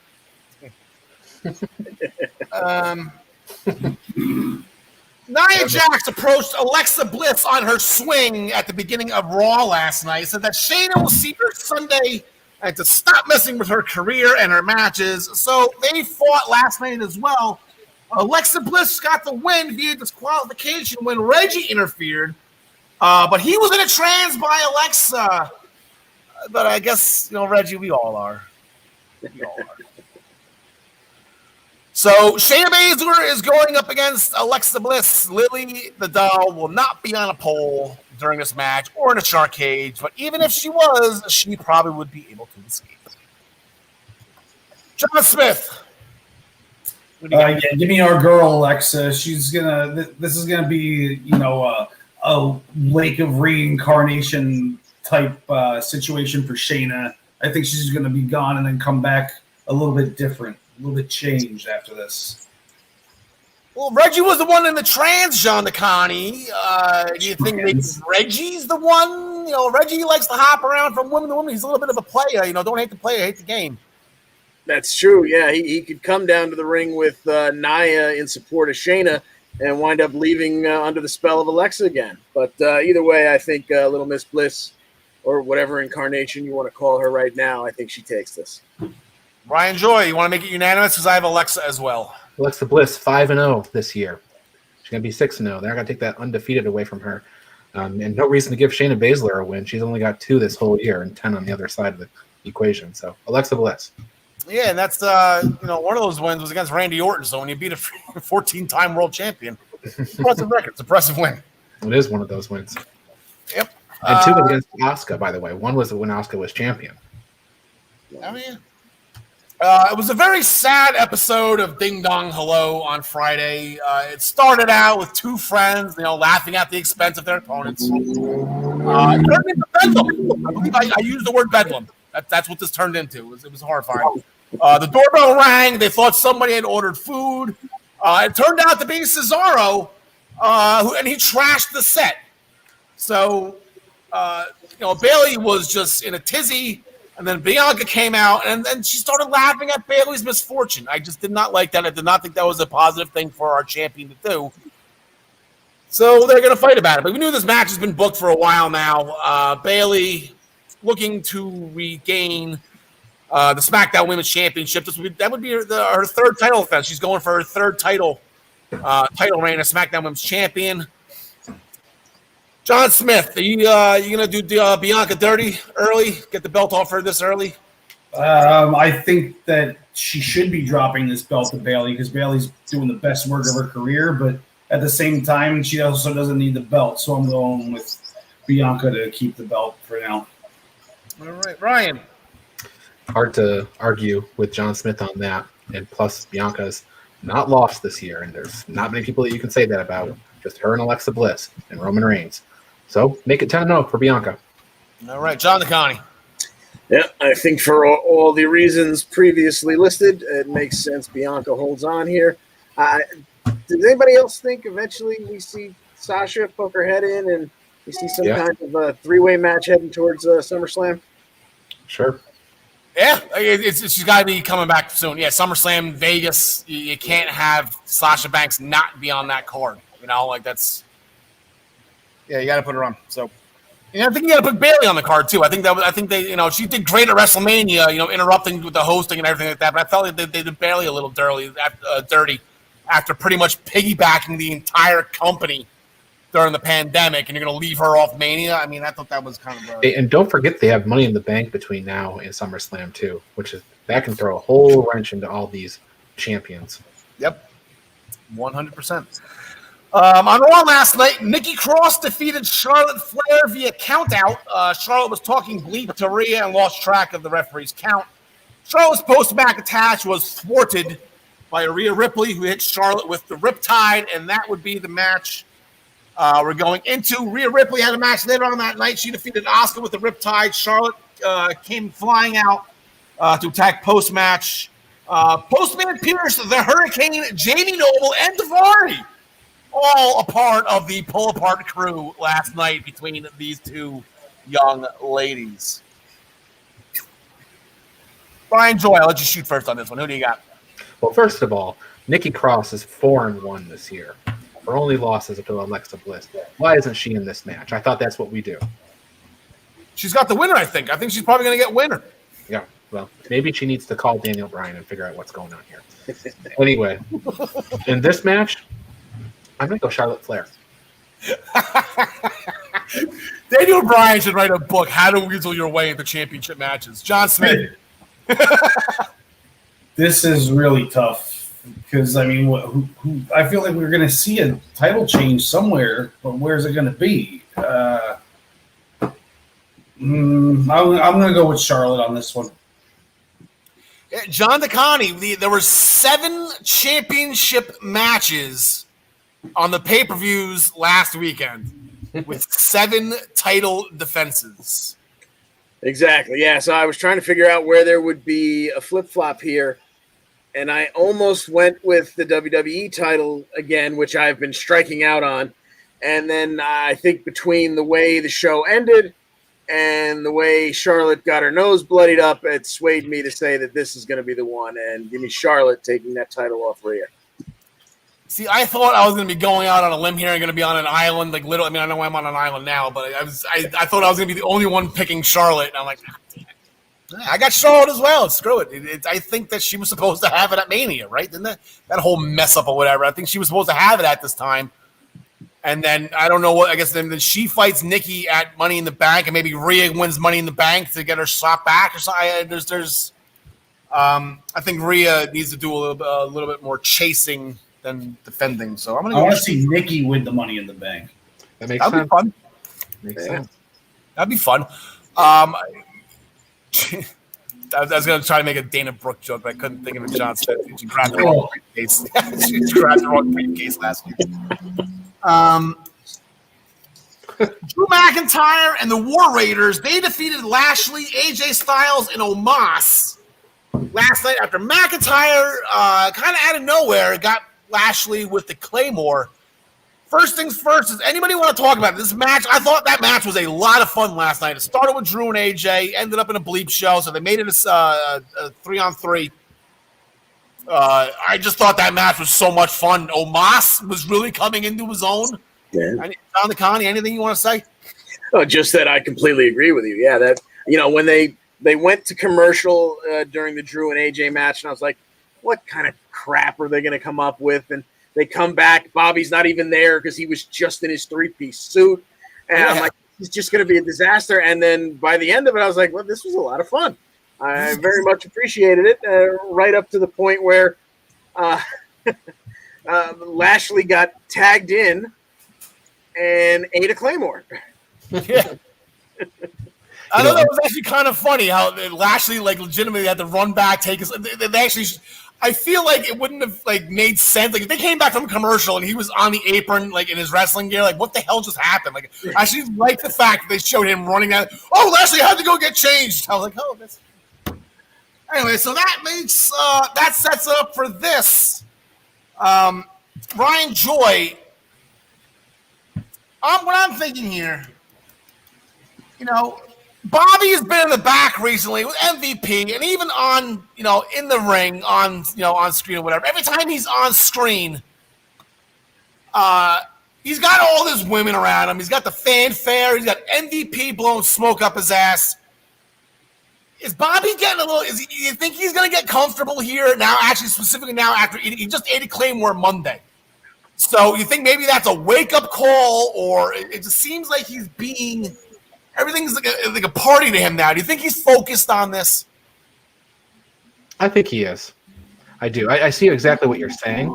A: Nia Jax approached Alexa Bliss on her swing at the beginning of Raw last night, said that Shayna will see her Sunday and to stop messing with her career and her matches. So they fought last night as well. Alexa Bliss got the win via disqualification when Reggie interfered, but he was in a trance by Alexa. But I guess, Reggie, we all are. So Shayna Baszler is going up against Alexa Bliss. Lily the doll will not be on a pole during this match or in a shark cage, but even if she was, she probably would be able to escape. John Smith.
C: Yeah, give me our girl Alexa. This is gonna be a Lake of Reincarnation type situation for Shayna. I think she's going to be gone and then come back a little bit different, a little bit changed after this.
A: Well, Reggie was the one in the trans, John DeConnie. Do you think maybe Reggie's the one? Reggie likes to hop around from woman to woman. He's a little bit of a player. Don't hate the player, hate the game.
B: That's true. Yeah, he could come down to the ring with Nia in support of Shayna and wind up leaving under the spell of Alexa again. But either way, I think Little Miss Bliss, or whatever incarnation you want to call her right now, I think she takes this.
A: Brian Joy, you want to make it unanimous? Because I have Alexa as well.
E: Alexa Bliss, 5-0 this year. She's going to be 6-0. They're going to take that undefeated away from her. And no reason to give Shayna Baszler a win. She's only got 2 this whole year and 10 on the other side of the equation. So Alexa Bliss.
A: Yeah, and that's one of those wins was against Randy Orton. So when you beat a 14-time world champion, impressive record. It's an impressive win.
E: It is one of those wins.
A: Yep.
E: And 2 against Asuka, by the way. 1 was when Asuka was champion.
A: I mean, it was a very sad episode of Ding Dong Hello on Friday. It started out with 2 friends, laughing at the expense of their opponents. It turned into bedlam. I believe I used the word bedlam. That's what this turned into. It was horrifying. The doorbell rang. They thought somebody had ordered food. It turned out to be Cesaro, and he trashed the set. So, Bayley was just in a tizzy, and then Bianca came out, and then she started laughing at Bayley's misfortune. I just did not like that. I did not think that was a positive thing for our champion to do. So they're going to fight about it. But we knew this match has been booked for a while now. Bayley looking to regain the SmackDown Women's Championship. That would be her 3rd title defense. She's going for her 3rd title reign as SmackDown Women's Champion. John Smith, are you going to do Bianca dirty early? Get the belt off her this early?
C: I think that she should be dropping this belt to Bayley because Bayley's doing the best work of her career, but at the same time, she also doesn't need the belt. So I'm going with Bianca to keep the belt for now.
A: All right, Ryan.
E: Hard to argue with John Smith on that. And plus, Bianca's not lost this year, and there's not many people that you can say that about. Just her and Alexa Bliss and Roman Reigns. So make it 10-0 for Bianca.
A: All right, John DeConnie.
B: Yeah, I think for all the reasons previously listed, it makes sense Bianca holds on here. Does anybody else think eventually we see Sasha poke her head in and we see some kind of a 3-way match heading towards SummerSlam?
E: Sure.
A: Yeah, she's got to be coming back soon. Yeah, SummerSlam Vegas. You can't have Sasha Banks not be on that card. You know, like that's. Yeah, you got to put her on. So, I think you got to put Bayley on the card too. I think they, she did great at WrestleMania. Interrupting with the hosting and everything like that. But I felt like they did Bayley a little dirty after pretty much piggybacking the entire company during the pandemic, and you're going to leave her off Mania. I mean, I thought that was kind of.
E: And don't forget they have Money in the Bank between now and SummerSlam too, that can throw a whole wrench into all these champions.
A: Yep, 100%. On Raw last night, Nikki Cross defeated Charlotte Flair via countout. Charlotte was talking bleep to Rhea and lost track of the referee's count. Charlotte's post-match attack was thwarted by Rhea Ripley, who hit Charlotte with the Riptide, and that would be the match we're going into. Rhea Ripley had a match later on that night. She defeated Asuka with the Riptide. Charlotte came flying out to attack post-match. Postman Pierce, the Hurricane, Jamie Noble, and Daivari, all a part of the pull-apart crew last night between these two young ladies. Brian Joy, I'll let you shoot first on this one. Who do you got?
E: Well, first of all, Nikki Cross is 4-1 this year. Her only loss is to Alexa Bliss. Why isn't she in this match? I thought that's what we do.
A: She's got the winner, I think. I think she's probably going to get winner.
E: Yeah, well, maybe she needs to call Daniel Bryan and figure out what's going on here. Anyway, in this match, I'm going to go Charlotte Flair.
A: Daniel Bryan should write a book, How to Weasel Your Way into Championship Matches. John Smith.
C: This is really tough because, I mean, I feel like we're going to see a title change somewhere, but where's it going to be? I'm going to go with Charlotte on this one.
A: John DeConnie, there were 7 championship matches on the pay-per-views last weekend with 7 title defenses.
B: Exactly. Yeah. So I was trying to figure out where there would be a flip-flop here, and I almost went with the WWE title again, which I've been striking out on. And then I think between the way the show ended and the way Charlotte got her nose bloodied up, it swayed me to say that this is going to be the one, and give me Charlotte taking that title off Rhea.
A: See, I thought I was going to be going out on a limb here and going to be on an island, like literally. I mean, I know I'm on an island now, but I thought I was going to be the only one picking Charlotte, and I'm like, oh, damn it. I got Charlotte as well. Screw it. I think that she was supposed to have it at Mania, right? Didn't that whole mess up or whatever? I think she was supposed to have it at this time. And then I don't know what. I guess then she fights Nikki at Money in the Bank, and maybe Rhea wins Money in the Bank to get her shot back or something. I think Rhea needs to do a little bit more chasing than defending. So I'm gonna.
C: I want to see Nikki win the Money in the Bank.
E: That makes
A: That'd
E: sense.
A: be fun.
E: Makes sense.
A: That'd be fun. I was going to try to make a Dana Brooke joke, but I couldn't think of it. John Smith. She grabbed the wrong briefcase. She grabbed the wrong briefcase last week. Drew McIntyre and the War Raiders, they defeated Lashley, AJ Styles, and Omos last night after McIntyre kind of out of nowhere got Lashley with the Claymore. First things first, does anybody want to talk about this match? I thought that match was a lot of fun last night. It started with Drew and AJ, ended up in a bleep show, so they made it a 3-on-3. I just thought that match was so much fun. Omos was really coming into his own.
B: Yeah.
A: John DeConnie, anything you want to say?
B: Oh, just that I completely agree with you. Yeah, that when they went to commercial during the Drew and AJ match, and I was like, what kind of crap are they going to come up with? And they come back. Bobby's not even there because he was just in his 3-piece suit. And I'm like, it's just going to be a disaster. And then by the end of it, I was like, well, this was a lot of fun. I very much appreciated it, right up to the point where Lashley got tagged in and ate a Claymore.
A: Yeah. I thought that was actually kind of funny how Lashley legitimately had to run back, take his. They actually. I feel like it wouldn't have made sense. Like if they came back from a commercial and he was on the apron in his wrestling gear, what the hell just happened? I actually like the fact that they showed him running out. Oh, Lashley had to go get changed. I was like, oh, that's. Anyway, so that sets up for this. Ryan Joy. What I'm thinking here, Bobby has been in the back recently with MVP, and even on in the ring on screen or whatever. Every time he's on screen, he's got all these women around him. He's got the fanfare. He's got MVP blowing smoke up his ass. Is Bobby getting a little? You think he's going to get comfortable here now? Actually, specifically now after he just ate a Claymore Monday. So you think maybe that's a wake-up call, or it just seems like he's being everything's like a party to him now. Do you think he's focused on this?
E: I think he is. I do. I see exactly what you're saying,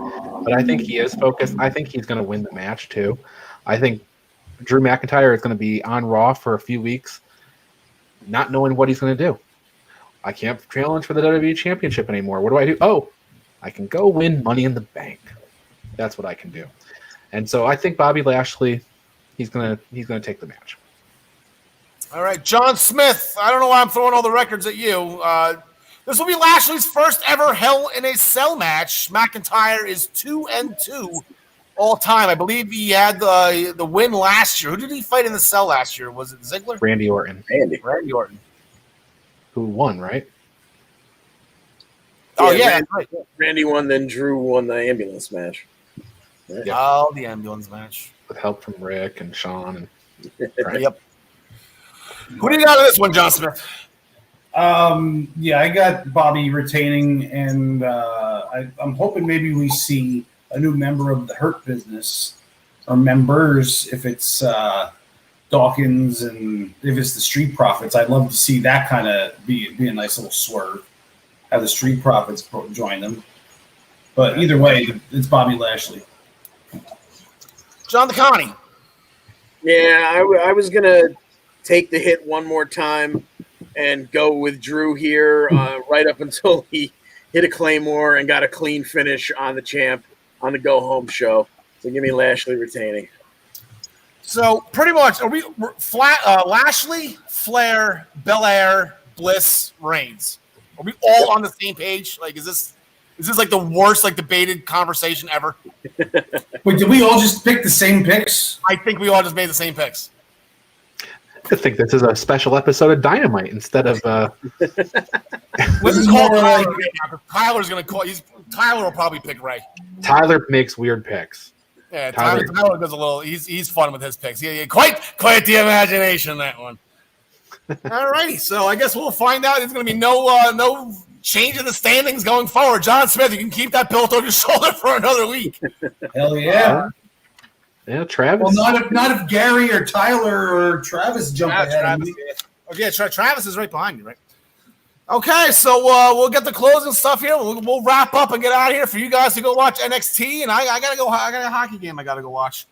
E: but I think he is focused. I think he's going to win the match too. I think Drew McIntyre is going to be on Raw for a few weeks, not knowing what he's going to do. I can't challenge for the WWE Championship anymore. What do I do? Oh, I can go win Money in the Bank. That's what I can do. And so I think Bobby Lashley, he's gonna take the match.
A: All right, John Smith. I don't know why I'm throwing all the records at you. This will be Lashley's first ever Hell in a Cell match. McIntyre is 2-2 all time. I believe he had the win last year. Who did he fight in the cell last year? Was it Ziggler?
E: Randy Orton.
A: Randy Orton.
E: Who won, right?
A: Oh, yeah.
B: Randy won, then Drew won the ambulance match.
A: Right. Yeah. Oh, the ambulance match.
E: With help from Rick and Sean. And
A: right. Yep. Who do you got in this one, John Smith?
C: Yeah, I got Bobby retaining, and I'm hoping maybe we see a new member of the Hurt Business, or members, if it's Dawkins and if it's the Street Profits. I'd love to see that kind of be a nice little swerve. Have the Street Profits join them. But either way, it's Bobby Lashley.
A: John DeConnie.
B: Yeah, I was going to take the hit one more time and go with Drew here right up until he hit a Claymore and got a clean finish on the champ on the go-home show. So give me Lashley retaining.
A: So pretty much, are we Lashley, Flair, Belair, Bliss, Reigns? Are we all on the same page? Like, is this like the worst debated conversation ever?
C: Wait, did we all just pick the same picks?
A: I think we all just made the same picks.
E: I think this is a special episode of Dynamite instead of.
A: This is called Tyler. Tyler's going to call. Tyler will probably pick Ray.
E: Tyler makes weird picks.
A: Yeah, Tyler does a little. He's fun with his picks. Yeah, quite the imagination, that one. All righty, so I guess we'll find out. There's going to be no change in the standings going forward. John Smith, you can keep that belt over your shoulder for another week.
C: Hell yeah.
E: Yeah, Travis.
C: Well, not if Gary or Tyler or Travis jump ahead of me.
A: Okay, Travis is right behind you, right? Okay, so we'll get the closing stuff here. We'll wrap up and get out of here for you guys to go watch NXT, and I gotta go. I got a hockey game I gotta go watch.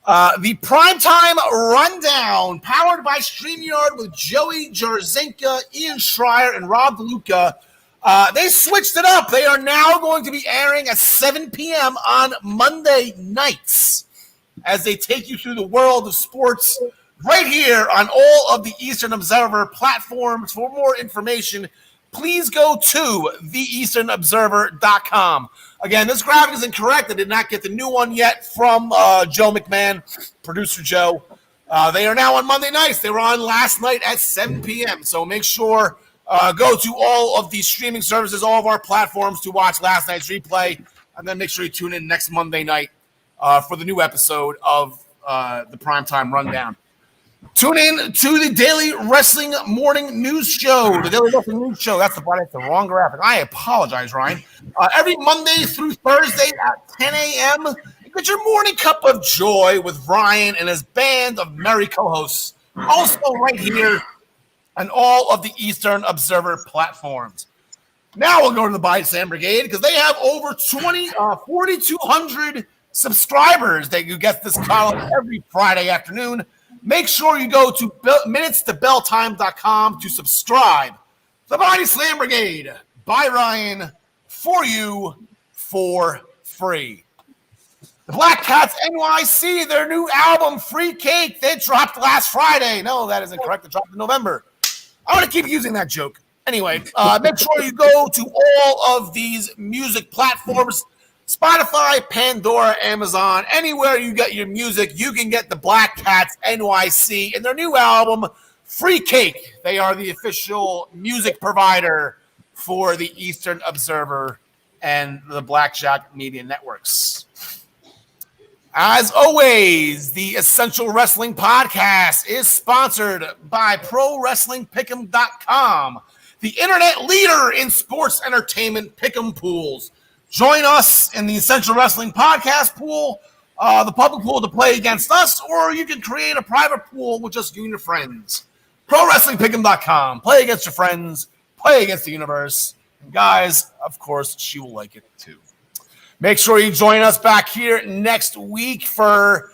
A: The Primetime Rundown, powered by StreamYard with Joey Jarzinka, Ian Schreier, and Rob DeLuca. They switched it up. They are now going to be airing at 7 p.m. on Monday nights as they take you through the world of sports right here on all of the Eastern Observer platforms. For more information, please go to theeasternobserver.com. Again, this graphic is incorrect. I did not get the new one yet from Joe McMahon, producer Joe. They are now on Monday nights. They were on last night at 7 p.m. So make sure go to all of the streaming services, all of our platforms to watch last night's replay, and then make sure you tune in next Monday night for the new episode of the Primetime Rundown. Tune in to the Daily Wrestling Morning News Show. The Daily Wrestling News Show. That's the wrong graphic. I apologize, Ryan. Every Monday through Thursday at 10 a.m., you get your morning cup of joy with Ryan and his band of merry co-hosts. Also right here on all of the Eastern Observer platforms. Now we'll go to the Buy Sam Brigade because they have over 4,200 subscribers that you get this column every Friday afternoon. Make sure you go to minutestobelltime.com to subscribe. The Body Slam Brigade by Ryan for you for free. The Black Cats NYC, their new album, Free Cake, they dropped last Friday. No, that isn't correct. It dropped in November. I want to keep using that joke. Anyway, make sure you go to all of these music platforms. Spotify, Pandora, Amazon, anywhere you get your music, you can get the Black Cats NYC and their new album, Free Cake. They are the official music provider for the Eastern Observer and the Blackjack Media Networks. As always, the Essential Wrestling Podcast is sponsored by ProWrestlingPick'em.com, the internet leader in sports entertainment pick'em pools. Join us in the Essential Wrestling Podcast pool, the public pool to play against us, or you can create a private pool with just you and your friends. ProWrestlingPick'em.com. Play against your friends, play against the universe. And guys, of course, she will like it too. Make sure you join us back here next week for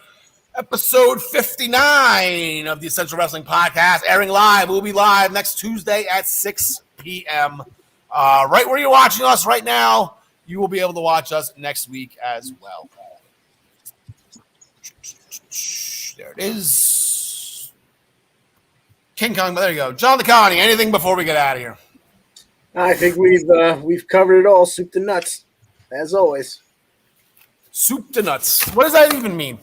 A: episode 59 of the Essential Wrestling Podcast, airing live. We'll be live next Tuesday at 6 p.m. Right where you're watching us right now, you will be able to watch us next week as well. There it is. King Kong, there you go. John the Connie, anything before we get out of here?
B: I think we've covered it all, soup to nuts, as always.
A: Soup to nuts. What does that even mean?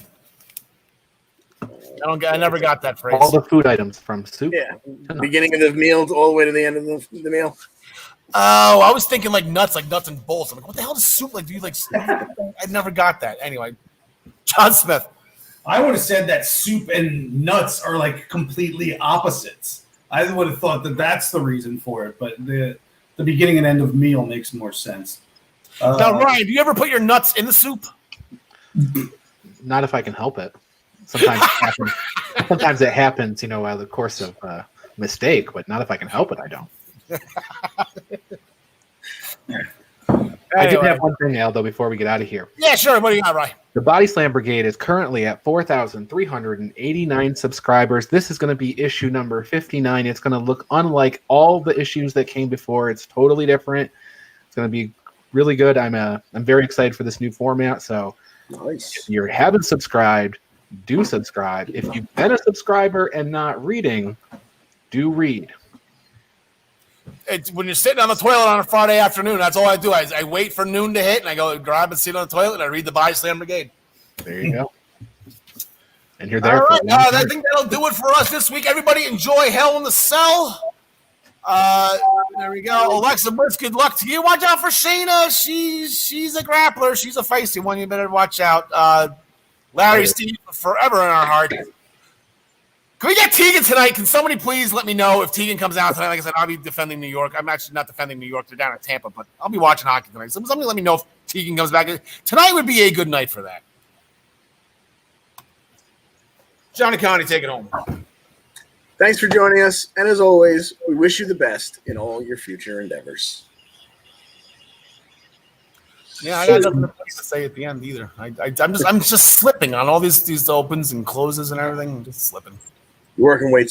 A: I never got that phrase.
E: All the food items from soup.
B: Yeah, beginning of the meal all the way to the end of the meal.
A: Oh, I was thinking like nuts and bolts. I'm like, what the hell does soup like? Do you like? I never got that. Anyway, John Smith.
C: I would have said that soup and nuts are like completely opposites. I would have thought that that's the reason for it, but the beginning and end of meal makes more sense.
A: Now, Ryan, do you ever put your nuts in the soup?
E: Not if I can help it. Sometimes it happens. Sometimes it happens, out of the course of mistake, but not if I can help it. I don't. I did have one thing, Aldo, before we get out of here.
A: Yeah, sure. What do you got, Ryan?
E: The Body Slam Brigade is currently at 4,389 subscribers. This is going to be issue number 59. It's going to look unlike all the issues that came before. It's totally different. It's going to be really good. I'm very excited for this new format. So
B: Nice.
E: if you haven't subscribed, do subscribe. If you've been a subscriber and not reading, do read.
A: It's when you're sitting on the toilet on a Friday afternoon, that's all I do. I wait for noon to hit, and I go grab and sit on the toilet, and I read the Body Slam Brigade.
E: There you go. And you're there.
A: All
E: For
A: right, I think that'll do it for us this week. Everybody enjoy Hell in the Cell. There we go. Alexa Bliss, good luck to you. Watch out for Shayna. She's a grappler. She's a feisty one. You better watch out. Larry, Steve, forever in our heart. Can we get Tegan tonight? Can somebody please let me know if Tegan comes out tonight? Like I said, I'll be defending New York. I'm actually not defending New York. They're down in Tampa, but I'll be watching hockey tonight. So somebody let me know if Tegan comes back. Tonight would be a good night for that. Johnny Connie, take it home.
B: Thanks for joining us, and as always, we wish you the best in all your future endeavors.
A: Yeah, I got nothing to say at the end either. I'm just slipping on all these opens and closes and everything. I'm just slipping.
B: You're working way too